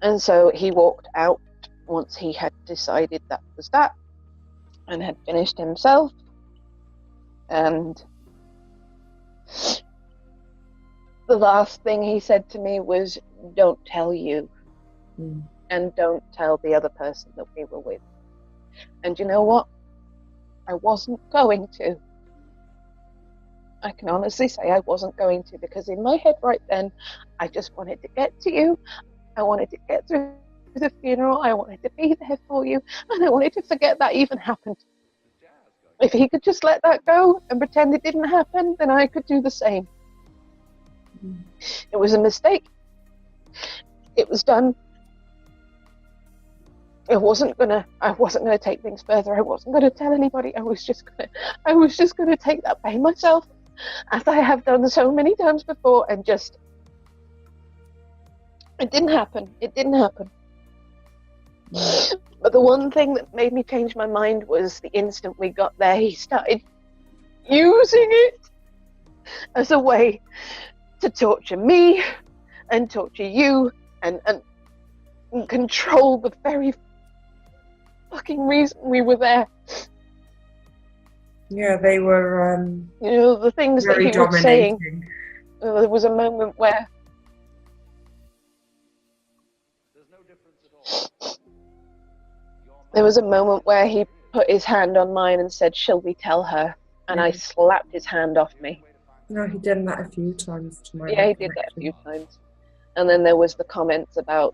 And so he walked out once he had decided that was that, and had finished himself. And the last thing he said to me was, don't tell you, and don't tell the other person that we were with. And you know what? I wasn't going to. I can honestly say I wasn't going to, because in my head right then, I just wanted to get to you. I wanted to get through the funeral. I wanted to be there for you. And I wanted to forget that even happened. If he could just let that go and pretend it didn't happen, then I could do the same. It was a mistake. It was done. I wasn't gonna take things further. I wasn't gonna tell anybody. I was just gonna take that pain myself, as I have done so many times before, and just, it didn't happen. But the one thing that made me change my mind was the instant we got there, he started using it as a way to torture me and torture you and control the very fucking reason we were there. Yeah, they were the things that he was saying. There was a moment where he put his hand on mine and said, shall we tell her? And I slapped his hand off me. No, he did that a few times to my he did that a few times. And then there was the comments about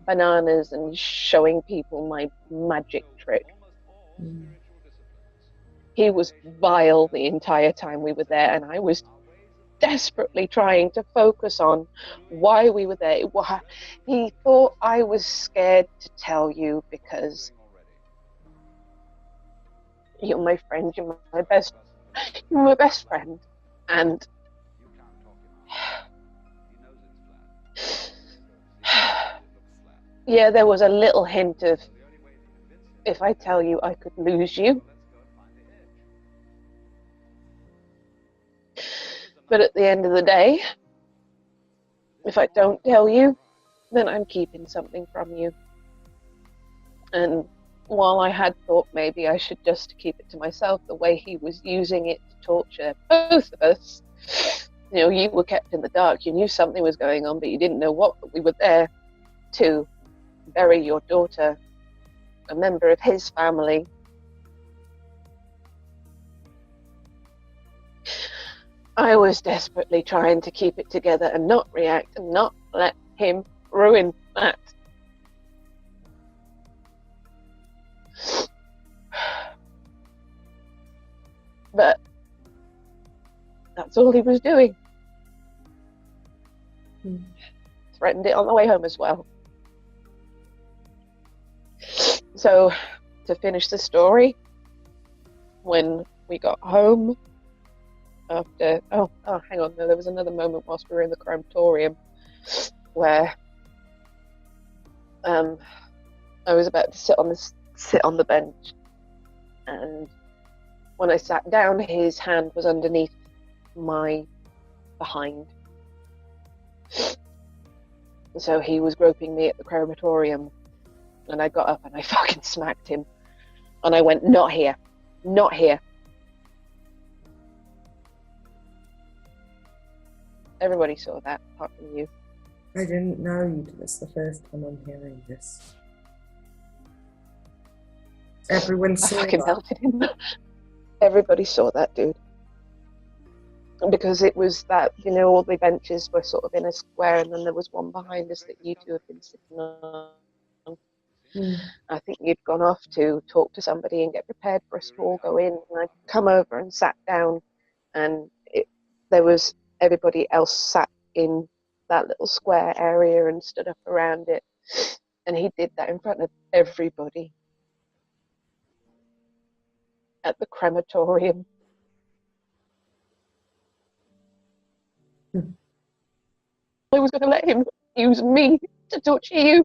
bananas and showing people my magic trick. He was vile the entire time we were there, and I was desperately trying to focus on why we were there. He thought I was scared to tell you because you're my friend, you're my best friend. And yeah, there was a little hint of, if I tell you, I could lose you. But at the end of the day, if I don't tell you, then I'm keeping something from you. And while I had thought maybe I should just keep it to myself, the way he was using it to torture both of us You know, you were kept in the dark. You knew something was going on, but you didn't know what. But we were there to bury your daughter, a member of his family. I was desperately trying to keep it together and not react and not let him ruin that. But that's all he was doing. Threatened it on the way home as well. So, to finish the story, when we got home, after, hang on, no, there was another moment whilst we were in the crematorium where I was about to sit on the bench, and when I sat down, his hand was underneath my behind. So he was groping me at the crematorium, and I got up and I fucking smacked him, and I went, "Not here, not here." Everybody saw that, apart from you. I didn't know you. That's the first time I'm hearing this. Everyone saw I fucking that. melted him. Everybody saw that, dude. Because it was that, you know, all the benches were sort of in a square, and then there was one behind us that you two had been sitting on. I think you'd gone off to talk to somebody and get prepared for us to all go in. And I'd come over and sat down, and there was everybody else sat in that little square area and stood up around it. And he did that in front of everybody at the crematorium. I was going to let him use me to torture you.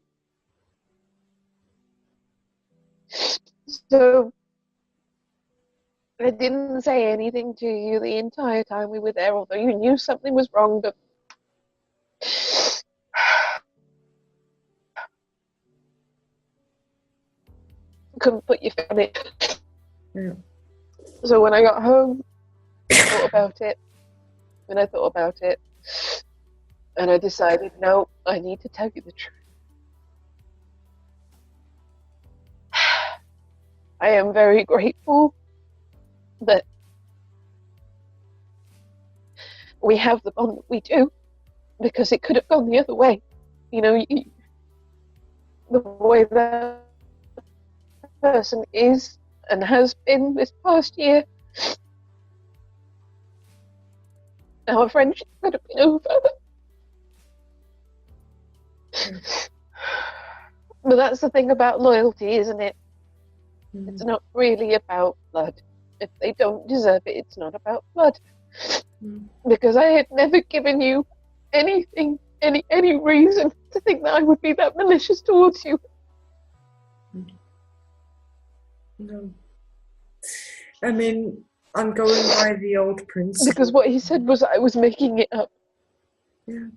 So I didn't say anything to you the entire time we were there, although you knew something was wrong, but couldn't put your foot on it. Yeah. So when I got home, I thought about it, and I thought about it, and I decided, no, I need to tell you the truth. I am very grateful that we have the bond that we do, because it could have gone the other way. You know, the way that person is and has been this past year, our friendship could have been over. But that's the thing about loyalty, isn't it? It's not really about blood. If they don't deserve it, it's not about blood. Because I had never given you anything, any reason to think that I would be that malicious towards you. No. I mean, I'm going by the old principle. Because what he said was I was making it up. Yeah.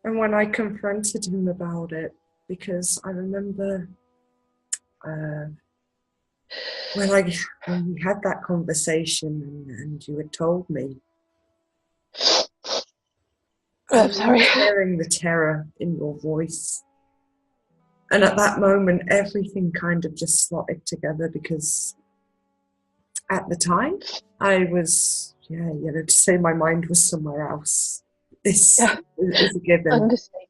And when I confronted him about it, because I remember when we had that conversation and you had told me, I'm sorry. hearing the terror in your voice. And at that moment, everything kind of just slotted together, because at the time, I was, to say my mind was somewhere else is a given. Understand.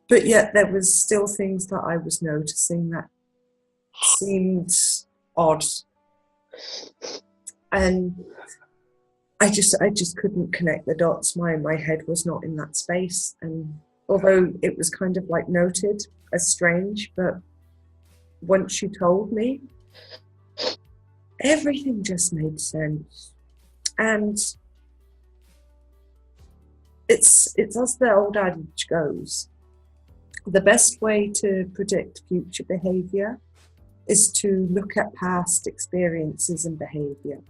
But yet there was still things that I was noticing that seemed odd. And I just couldn't connect the dots. My head was not in that space. And although it was kind of like noted as strange, but once you told me, everything just made sense. And it's as the old adage goes, the best way to predict future behavior is to look at past experiences and behavior.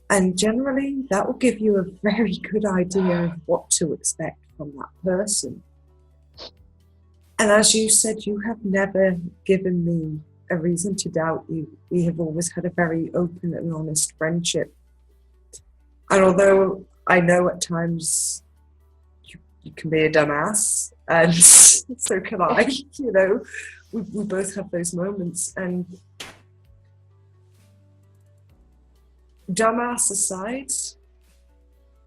And generally, that will give you a very good idea of what to expect from that person. And as you said, you have never given me a reason to doubt you. We have always had a very open and honest friendship. And although I know at times you can be a dumbass, and so can I, you know, we both have those moments. And dumbass aside,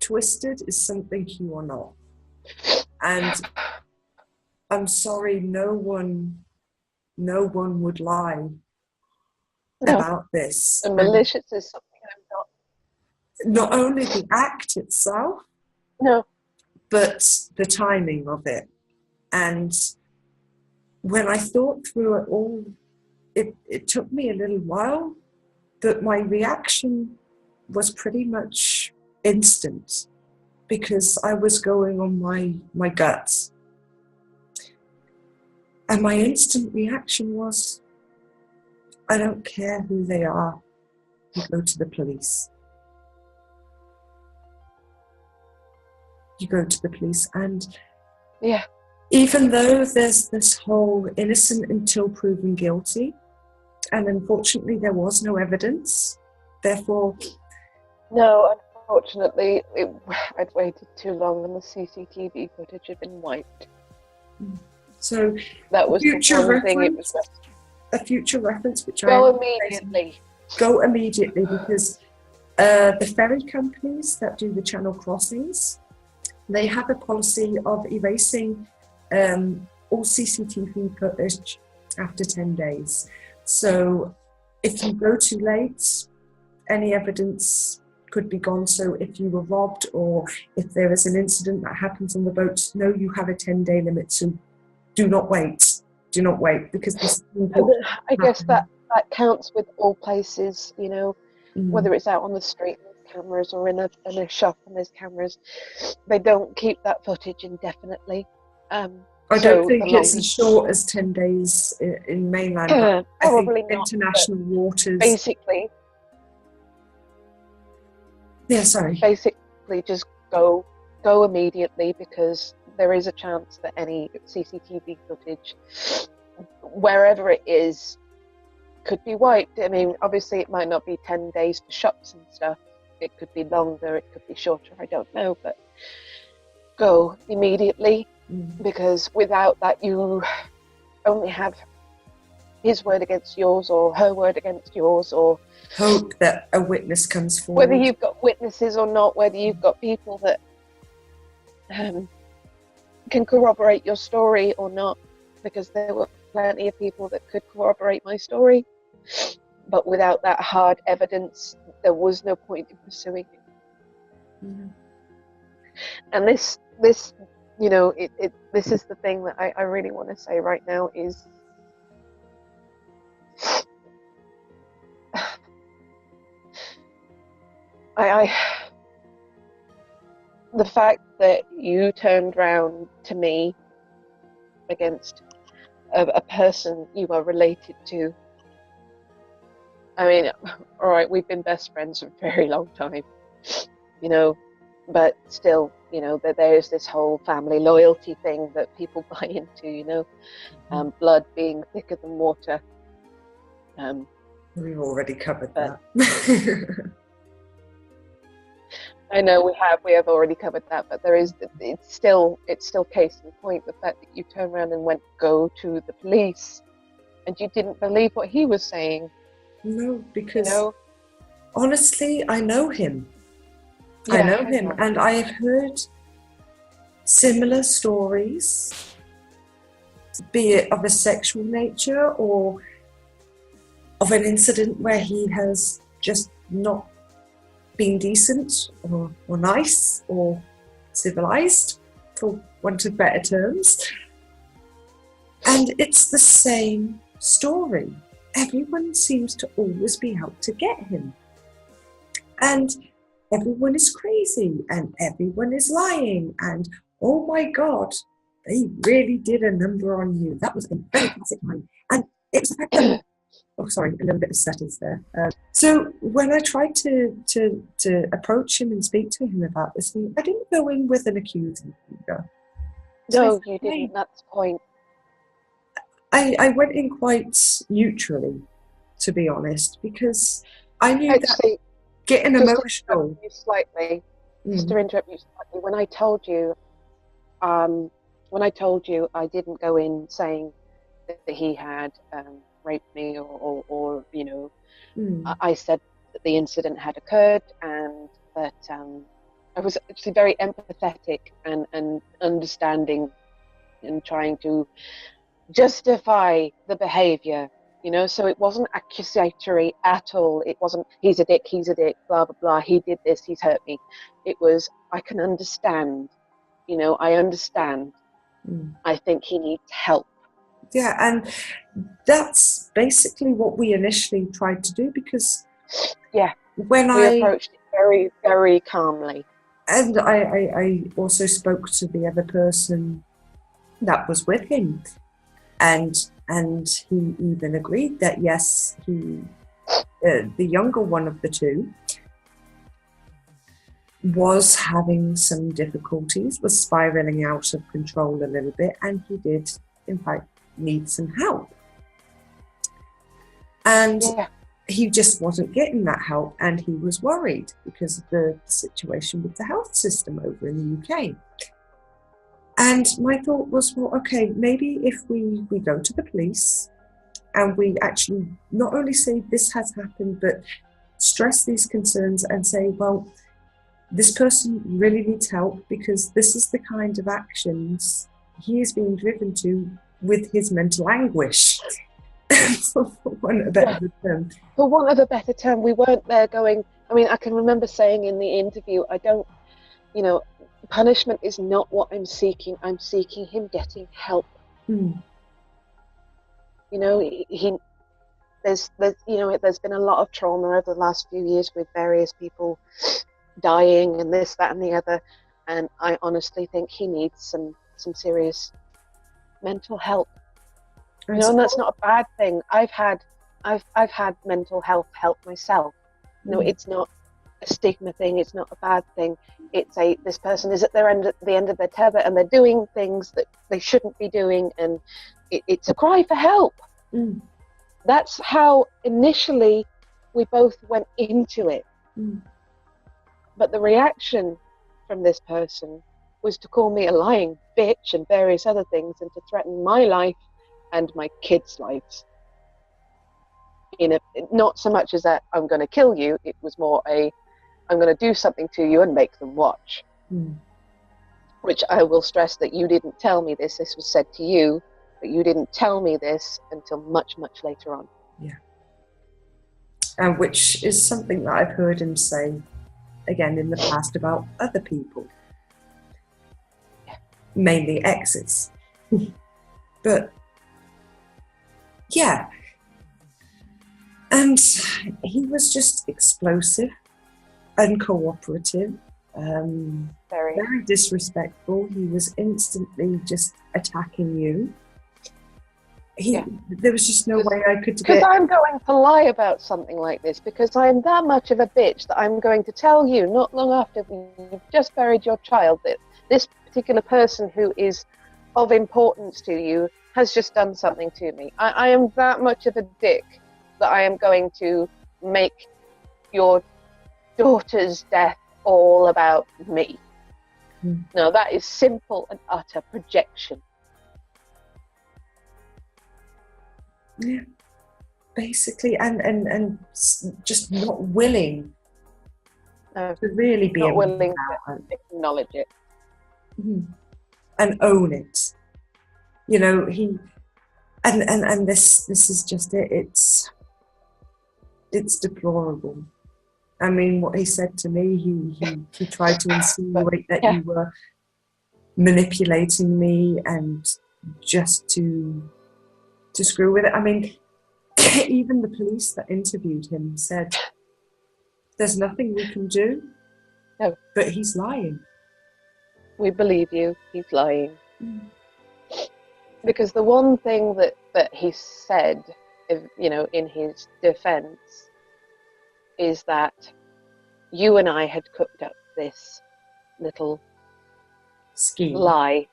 twisted is something you are not. And I'm sorry, no one would lie about this. And malicious is something I'm not. Not only the act itself, No. but the timing of it. And when I thought through it all, it took me a little while, but my reaction was pretty much instant, because I was going on my guts. And my instant reaction was, I don't care who they are, you go to the police. You go to the police. And Yeah. even though there's this whole innocent until proven guilty, and unfortunately there was no evidence, therefore... No, unfortunately, I'd waited too long and the CCTV footage had been wiped. So that was future the one thing. It was a future reference which go immediately. Go immediately, because the ferry companies that do the channel crossings, they have a policy of erasing all CCTV footage after 10 days. So if you go too late, any evidence could be gone. So if you were robbed, or if there is an incident that happens on the boat, no, you have a 10-day limit. So do not wait. Do not wait, because this is important. I guess that counts with all places, you know, whether it's out on the street, there's cameras, or in a shop and there's cameras. They don't keep that footage indefinitely. I don't think it's as short as 10 days in mainland. Probably I think not, international waters. Basically. Yeah, sorry. Basically, just go immediately, because there is a chance that any CCTV footage, wherever it is, could be wiped. I mean, obviously it might not be 10 days for shops and stuff. It could be longer, it could be shorter, I don't know, but go immediately, because without that you only have his word against yours, or her word against yours, or hope that a witness comes forward. Whether you've got witnesses or not, whether you've got people that can corroborate your story or not, because there were plenty of people that could corroborate my story, but without that hard evidence, there was no point in pursuing it. And this, you know, this is the thing that I really want to say right now is, the fact that you turned round to me against a person you are related to. I mean, all right, we've been best friends for a very long time, you know, but still, you know, that there's this whole family loyalty thing that people buy into, you know, blood being thicker than water. We've already covered that. I know we have already covered that, but it's still case in point, the fact that you turned around and went, go to the police, and you didn't believe what he was saying. No, because you know? Honestly, I know him. Yeah, I know him, and I have heard similar stories, be it of a sexual nature or of an incident where he has just not been decent or nice or civilized, for want of better terms. And it's the same story. Everyone seems to always be out to get him. And everyone is crazy, and everyone is lying, and oh my God, they really did a number on you. That was a very classic line. And it's the fact that, oh, sorry, a little bit of stutters there. So when I tried to approach him and speak to him about this, I didn't go in with an accusing finger. No, you didn't. That's the point. I went in quite neutrally, to be honest, because I knew that getting Just to emotional. interrupt you slightly, just Mm. to interrupt you slightly, when I told you I didn't go in saying that he had raped me or you know, Mm. I said that the incident had occurred and that I was actually very empathetic and understanding and trying to justify the behavior, you know, so it wasn't accusatory at all. It wasn't, he's a dick, blah, blah, blah, he did this, he's hurt me. It was, I can understand, you know, I understand. Mm. I think he needs help. Yeah, and that's basically what we initially tried to do, because Yeah, when we I approached it very, very calmly. and I also spoke to the other person that was with him, and he even agreed that yes, he the younger one of the two was having some difficulties, was spiraling out of control a little bit, and he did in fact need some help. And Yeah, he just wasn't getting that help, and he was worried because of the situation with the health system over in the UK. And my thought was, well, okay, maybe if we go to the police and we actually not only say this has happened, but stress these concerns and say, well, this person really needs help because this is the kind of actions he is being driven to with his mental anguish. For want of a better term. for want of a better term, we weren't there going, I mean, I can remember saying in the interview, I don't, you know, punishment is not what I'm seeking him getting help. Mm. You know, there's you know, there's been a lot of trauma over the last few years with various people dying and this, that, and the other, and I honestly think he needs some serious mental help. You know, and that's not a bad thing. I've had mental health help myself. You know, it's not a stigma thing. It's not a bad thing. It's this person is at the end of their tether and they're doing things that they shouldn't be doing, and it's a cry for help. Mm. That's how initially we both went into it. Mm. But the reaction from this person was to call me a lying bitch and various other things, and to threaten my life and my kids' lives. Not so much as that I'm going to kill you, it was more I'm going to do something to you and make them watch. Mm. Which I will stress that you didn't tell me this was said to you, but you didn't tell me this until much, much later on. Yeah. And which is something that I've heard him say again in the past about other people. Yeah. Mainly exes. But yeah. And he was just explosive, uncooperative, very disrespectful. He was instantly just attacking you. There was just no way I could get... Because I'm going to lie about something like this, because I'm that much of a bitch that I'm going to tell you not long after you've just buried your child that this particular person who is of importance to you has just done something to me. I am that much of a dick that I am going to make your daughter's death all about me. Mm. Now that is simple and utter projection. Yeah, basically, and just not willing to really be not willing to acknowledge it. And own it. You know, and this is just it. It's deplorable. I mean, what he said to me, he tried to insinuate that you were manipulating me and just to screw with it. I mean, even the police that interviewed him said, there's nothing we can do. No. But he's lying. We believe you, he's lying. Because the one thing that he said, you know, in his defense, is that you and I had cooked up this little scheme to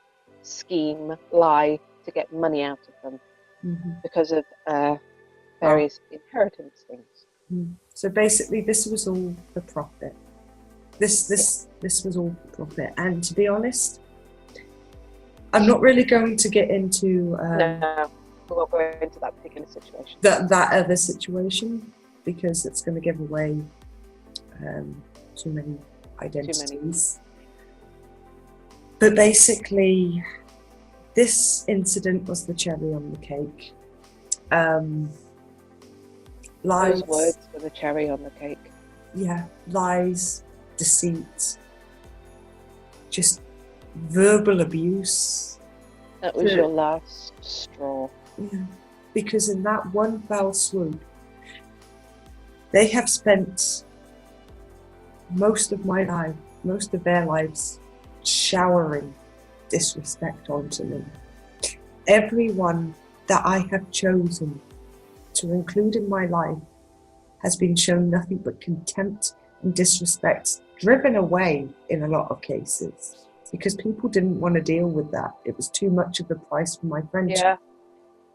get money out of them because of various inheritance things. So basically, this was all for profit. This was all for profit. And to be honest, I'm not really going to get into No, we won't go into that particular situation. that other situation, because it's going to give away too many identities. But basically, this incident was the cherry on the cake. Lies, those words were the cherry on the cake. Yeah, lies, deceit, just verbal abuse. That was your last straw. Yeah, because in that one foul swoop, they have spent most of their lives showering disrespect onto me. Everyone that I have chosen to include in my life has been shown nothing but contempt and disrespect, driven away in a lot of cases, because people didn't want to deal with that. It was too much of a price for my friendship. Yeah,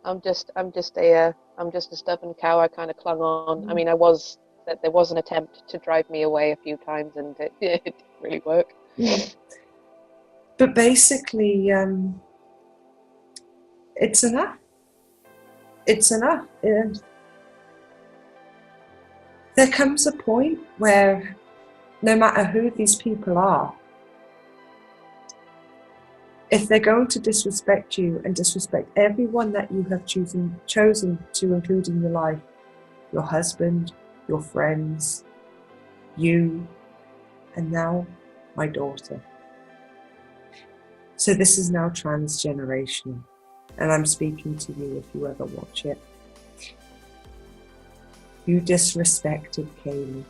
I'm just a stubborn cow. I kind of clung on. I mean, there was an attempt to drive me away a few times, and it didn't really work. But basically, it's enough. It's enough. And there comes a point where no matter who these people are, if they're going to disrespect you and disrespect everyone that you have chosen to include in your life, your husband, your friends, you, and now my daughter. So this is now transgenerational, and I'm speaking to you if you ever watch it. You disrespected Kaylee.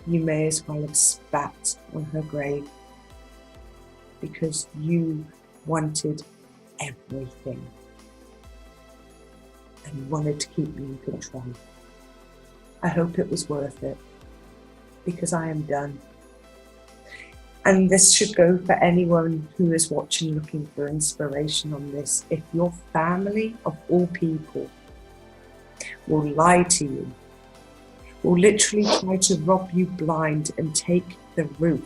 You may as well have spat on her grave, because you wanted everything and wanted to keep me in control. I hope it was worth it, because I am done. And this should go for anyone who is watching looking for inspiration on this. If your family, of all people, will lie to you, will literally try to rob you blind and take the roof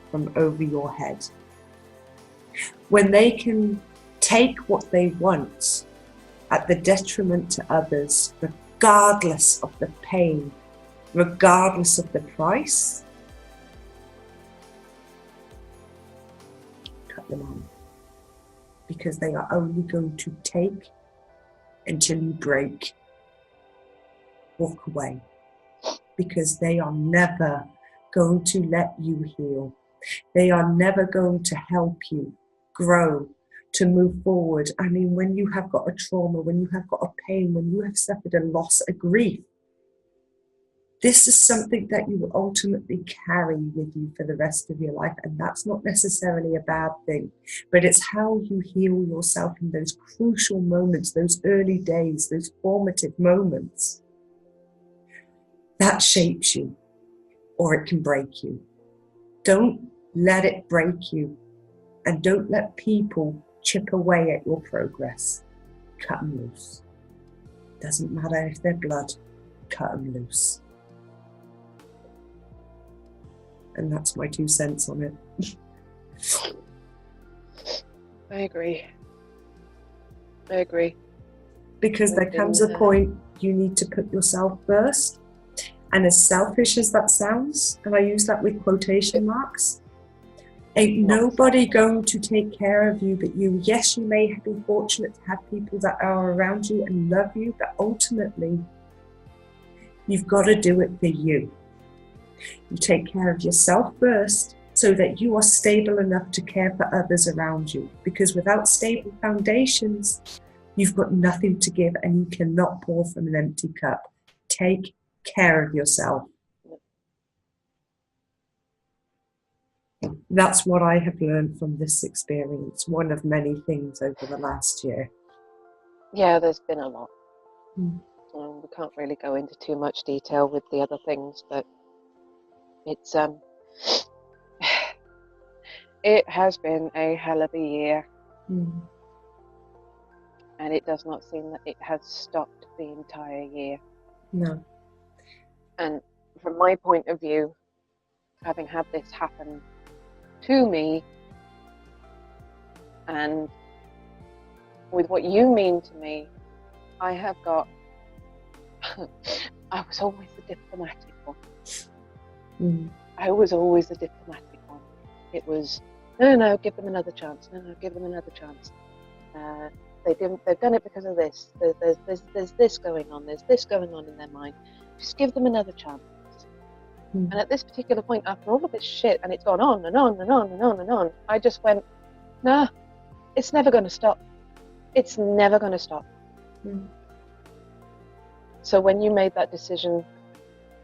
from over your head, when they can take what they want at the detriment to others, regardless of the pain, regardless of the price, cut them on. Because they are only going to take until you break. Walk away. Because they are never going to let you heal. They are never going to help you grow, to move forward. I mean, when you have got a trauma, when you have got a pain, when you have suffered a loss, a grief, this is something that you will ultimately carry with you for the rest of your life. And that's not necessarily a bad thing, but it's how you heal yourself in those crucial moments, those early days, those formative moments. That shapes you, or it can break you. Don't let it break you, and don't let people chip away at your progress. Cut them loose. Doesn't matter if they're blood, cut them loose. And that's my 2 cents on it. I agree. Because there comes a point you need to put yourself first. And as selfish as that sounds, and I use that with quotation marks, ain't nobody going to take care of you but you. Yes, you may be fortunate to have people that are around you and love you, but ultimately, you've got to do it for you. You take care of yourself first so that you are stable enough to care for others around you. Because without stable foundations, you've got nothing to give and you cannot pour from an empty cup. Take care of yourself. That's what I have learned from this experience, one of many things over the last year. Yeah, there's been a lot. We can't really go into too much detail with the other things, but it's it has been a hell of a year. And it does not seem that it has stopped the entire year. No. And from my point of view, having had this happen to me, and with what you mean to me, I have got, I was always the diplomatic one. I was always the diplomatic one. It was, no, give them another chance. No, give them another chance. They've done it because of this. There's this going on. There's this going on in their mind. Just give them another chance. And at this particular point, after all of this shit, and it's gone on and on and on and on and on, I just went, nah, it's never going to stop. It's never going to stop. So when you made that decision,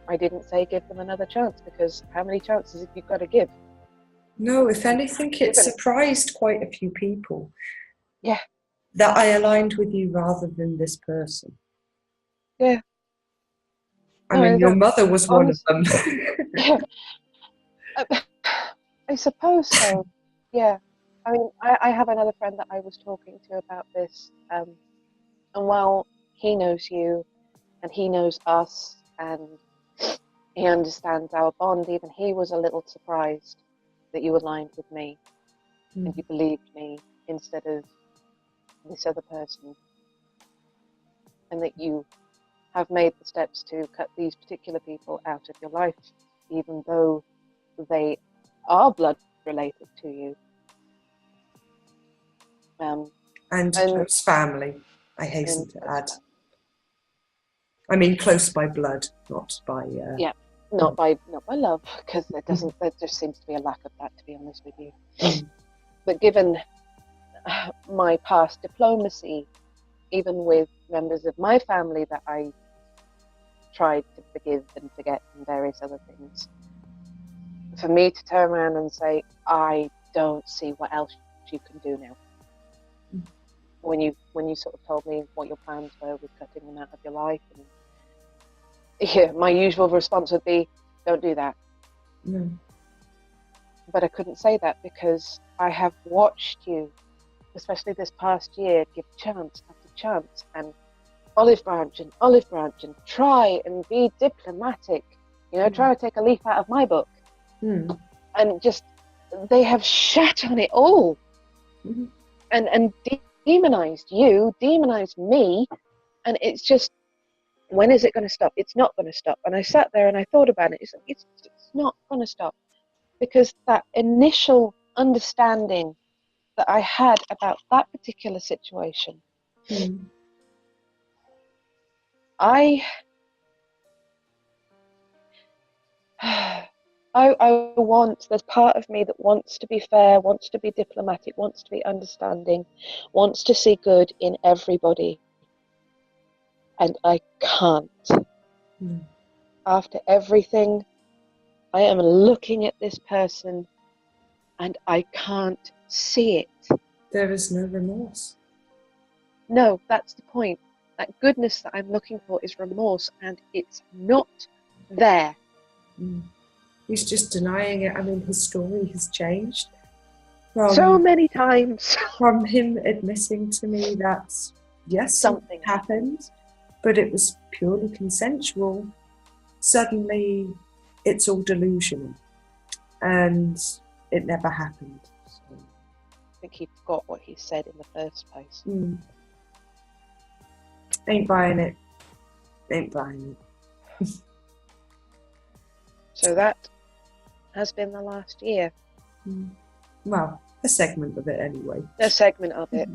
I didn't say give them another chance, because how many chances have you got to give? No, if anything, it surprised quite a few people. Yeah. That I aligned with you rather than this person. Yeah. I mean, your mother was one of them. Yeah. I suppose so. Yeah. I mean, I have another friend that I was talking to about this. And while he knows you and he knows us and he understands our bond, even he was a little surprised that you aligned with me and you believed me instead of this other person, and that you have made the steps to cut these particular people out of your life, even though they are blood related to you. And close family, I hasten to add. I mean, close by blood, not by... not by love, because there just seems to be a lack of that, to be honest with you. But given my past diplomacy, even with members of my family that I tried to forgive and forget and various other things, for me to turn around and say, I don't see what else you can do now. When you sort of told me what your plans were with cutting them out of your life, and yeah, my usual response would be, don't do that. But I couldn't say that because I have watched you, especially this past year, give chance after chance and olive branch and try and be diplomatic, try to take a leaf out of my book. And just, they have shat on it all and demonized you, demonized me, and it's just, when is it going to stop? It's not going to stop. And I sat there and I thought about it. It's not going to stop, because that initial understanding that I had about that particular situation, I want, there's part of me that wants to be fair, wants to be diplomatic, wants to be understanding, wants to see good in everybody. And I can't. After everything, I am looking at this person and I can't see it. There is no remorse. No, that's the point. That goodness that I'm looking for is remorse, and it's not there. He's just denying it. I mean, his story has changed. So many times. From him admitting to me that, yes, something happened, but it was purely consensual. Suddenly, it's all delusional. And it never happened. So. I think he forgot what he said in the first place. Ain't buying it. Ain't buying it. So that has been the last year. Well, a segment of it anyway. A segment of it.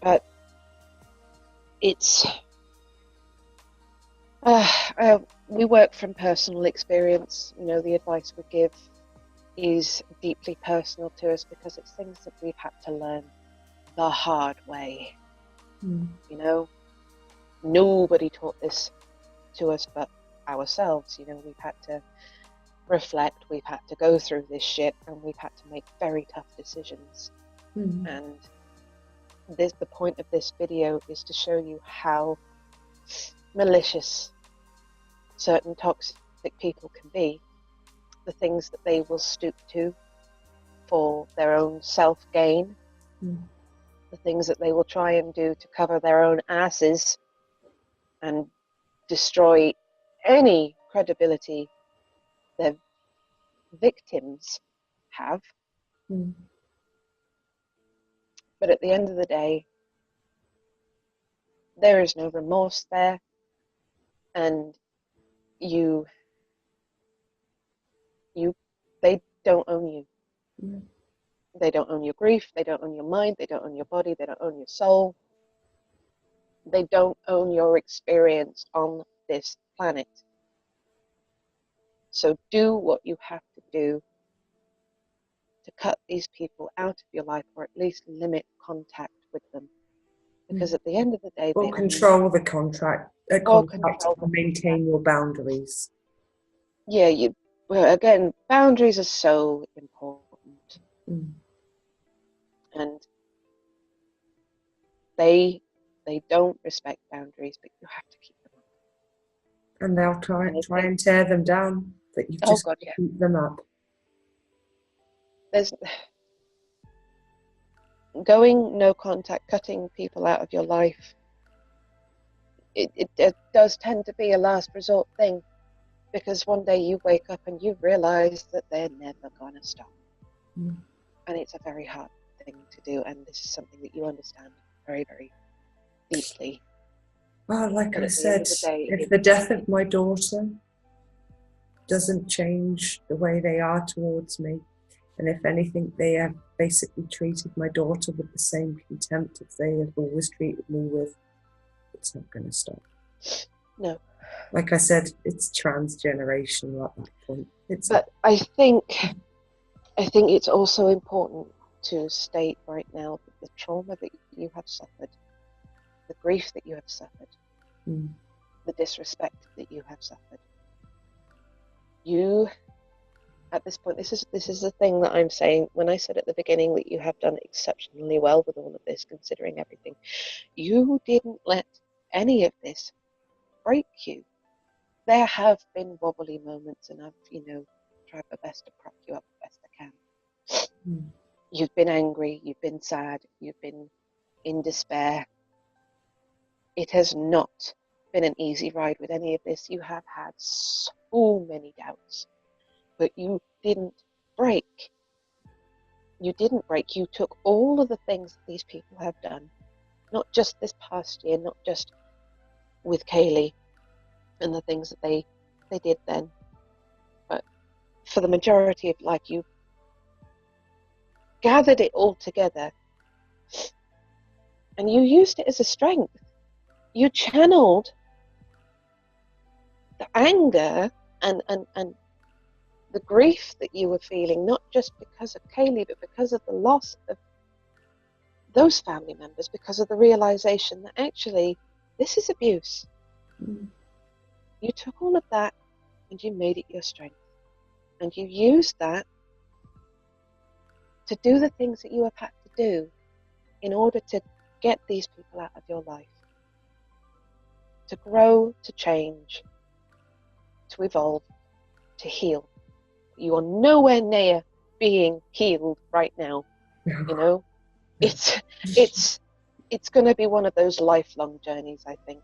But it's... we work from personal experience. The advice we give is deeply personal to us because it's things that we've had to learn the hard way. Nobody taught this to us but ourselves. We've had to reflect, we've had to go through this shit, and we've had to make very tough decisions. And the point of this video is to show you how malicious certain toxic people can be, the things that they will stoop to for their own self-gain, the things that they will try and do to cover their own asses and destroy any credibility their victims have. But at the end of the day, there is no remorse there, and they don't own you. They don't own your grief, they don't own your mind, they don't own your body, they don't own your soul. They don't own your experience on this planet. So do what you have to do to cut these people out of your life, or at least limit contact with them. Because at the end of the day, or control the contact and maintain your boundaries. Yeah, well, again, boundaries are so important. And they don't respect boundaries, but you have to keep them up. And they'll try and tear them down, but you've just got to keep them up. There's going no contact, cutting people out of your life. It does tend to be a last resort thing, because one day you wake up and you realize that they're never gonna stop. And it's a very hard thing to do, and this is something that you understand very, very deeply. Well, like I said, if the death of my daughter doesn't change the way they are towards me, and if anything, they have basically treated my daughter with the same contempt as they have always treated me with, it's not going to stop. No. Like I said, it's transgenerational at that point. But I think it's also important to state right now that the trauma that you have suffered, the grief that you have suffered, the disrespect that you have suffered, you, at this point, this is the thing that I'm saying. When I said at the beginning that you have done exceptionally well with all of this, considering everything, you didn't let any of this break you. There have been wobbly moments, and I've, tried my best to prop you up the best I can. You've been angry, you've been sad, you've been in despair. It has not been an easy ride with any of this. You have had so many doubts, but you didn't break. You didn't break. You took all of the things that these people have done, not just this past year, not just with Kaylee and the things that they did then, but for the majority of life, you gathered it all together and you used it as a strength. You channeled the anger and the grief that you were feeling, not just because of Kaylee, but because of the loss of those family members, because of the realization that actually this is abuse. You took all of that and you made it your strength, and you used that to do the things that you have had to do in order to get these people out of your life, to grow, to change, to evolve, to heal. You are nowhere near being healed right now. It's going to be one of those lifelong journeys, I think.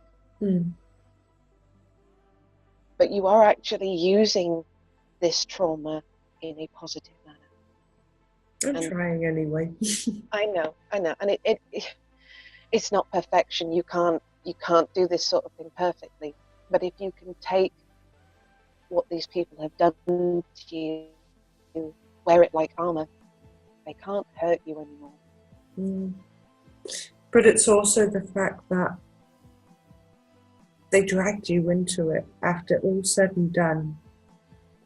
But you are actually using this trauma in a positive manner. I'm trying anyway. I know, and it's not perfection. You can't do this sort of thing perfectly. But if you can take what these people have done to you, wear it like armor, they can't hurt you anymore. But it's also the fact that they dragged you into it. After all said and done,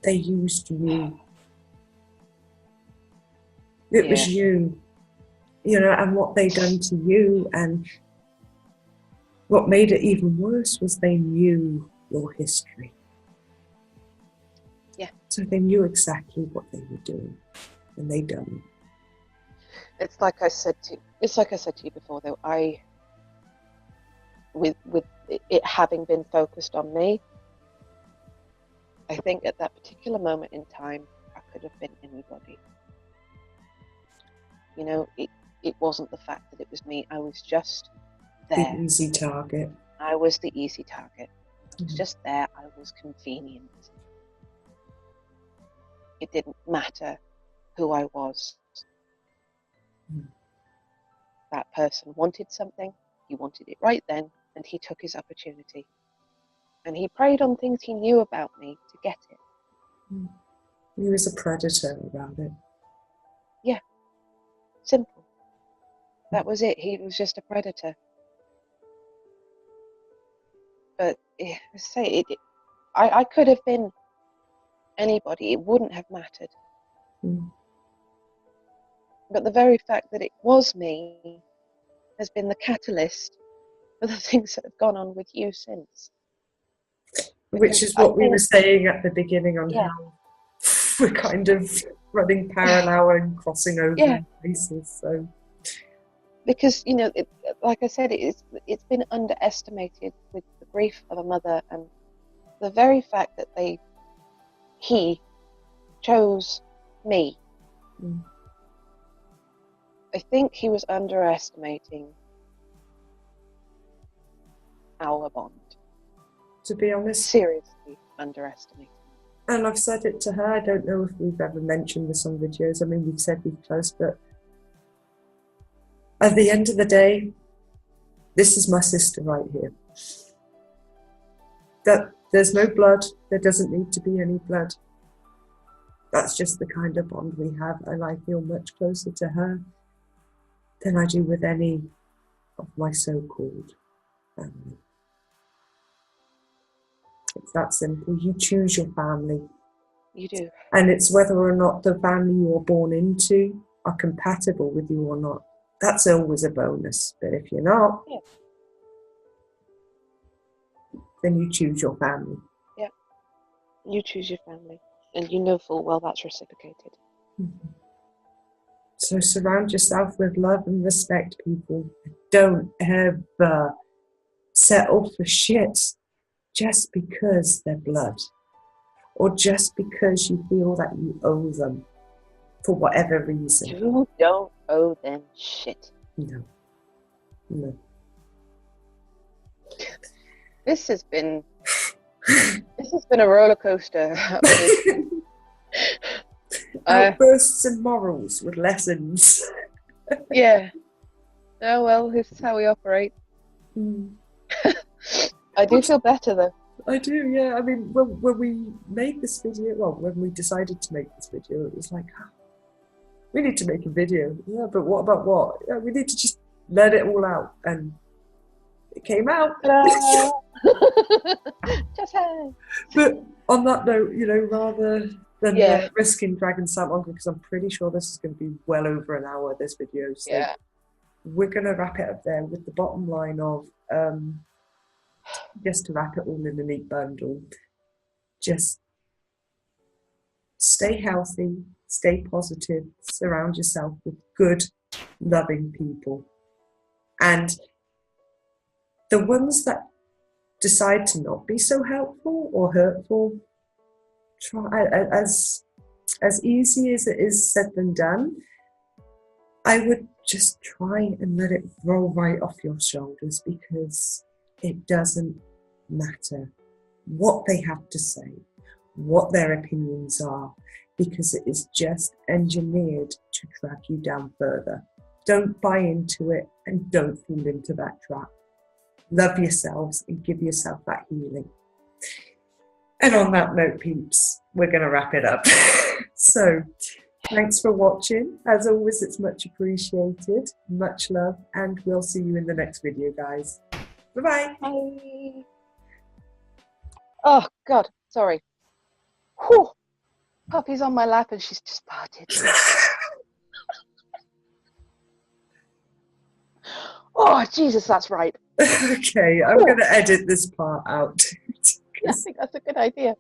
they used you. It was you, and what they done to you. And what made it even worse was they knew your history. Yeah. So they knew exactly what they were doing, and they done it. It's like I said to you before, though. With it having been focused on me, I think at that particular moment in time, I could have been anybody. It wasn't the fact that it was me. I was just there. The easy target. I was the easy target. I was just there. I was convenient. It didn't matter who I was. That person wanted something. He wanted it right then, and he took his opportunity. And he preyed on things he knew about me to get it. He was a predator about it. Yeah. Simple. That was it. He was just a predator. But I could have been anybody. It wouldn't have mattered. But the very fact that it was me has been the catalyst for the things that have gone on with you since. Which is what we were saying at the beginning on how we're kind of running parallel and crossing over places. So, because like I said, it's been underestimated with the grief of a mother, and the very fact that he chose me. I think he was underestimating our bond. To be honest, seriously underestimating. And I've said it to her. I don't know if we've ever mentioned this on videos. I mean, we've said we're close, but at the end of the day, this is my sister right here. That there's no blood. There doesn't need to be any blood. That's just the kind of bond we have, and I feel much closer to her than I do with any of my so-called family. It's that simple. You choose your family. You do. And it's whether or not the family you were born into are compatible with you or not. That's always a bonus. But if you're not, then you choose your family. Yeah. You choose your family. And you know full well that's reciprocated. So surround yourself with love and respect, people. Don't ever settle for shit just because they're blood, or just because you feel that you owe them for whatever reason. You don't owe them shit. No. This has been a roller coaster. Outbursts and morals with lessons. Yeah. Oh well, this is how we operate. I do feel better though. I do, yeah. I mean, when we made this video, when we decided to make this video, it was like, we need to make a video. Yeah, but what about what? Yeah, we need to just let it all out. And it came out. But on that note, rather than risking dragging this out longer, because I'm pretty sure this is going to be well over an hour, this video. So we're going to wrap it up there with the bottom line of, just to wrap it all in a neat bundle, just stay healthy, stay positive, surround yourself with good, loving people. And the ones that decide to not be so helpful or hurtful, try, as easy as it is said than done, I would just try and let it roll right off your shoulders, because it doesn't matter what they have to say, what their opinions are, because it is just engineered to drag you down further. Don't buy into it and don't fall into that trap. Love yourselves and give yourself that healing. And on that note, peeps, we're going to wrap it up. So, thanks for watching. As always, it's much appreciated. Much love, and we'll see you in the next video, guys. Bye-bye. Bye. Oh, God, sorry. Whew. Puppy's on my lap and she's just parted. Oh, Jesus, that's right. Okay, I'm going to edit this part out. I think that's a good idea.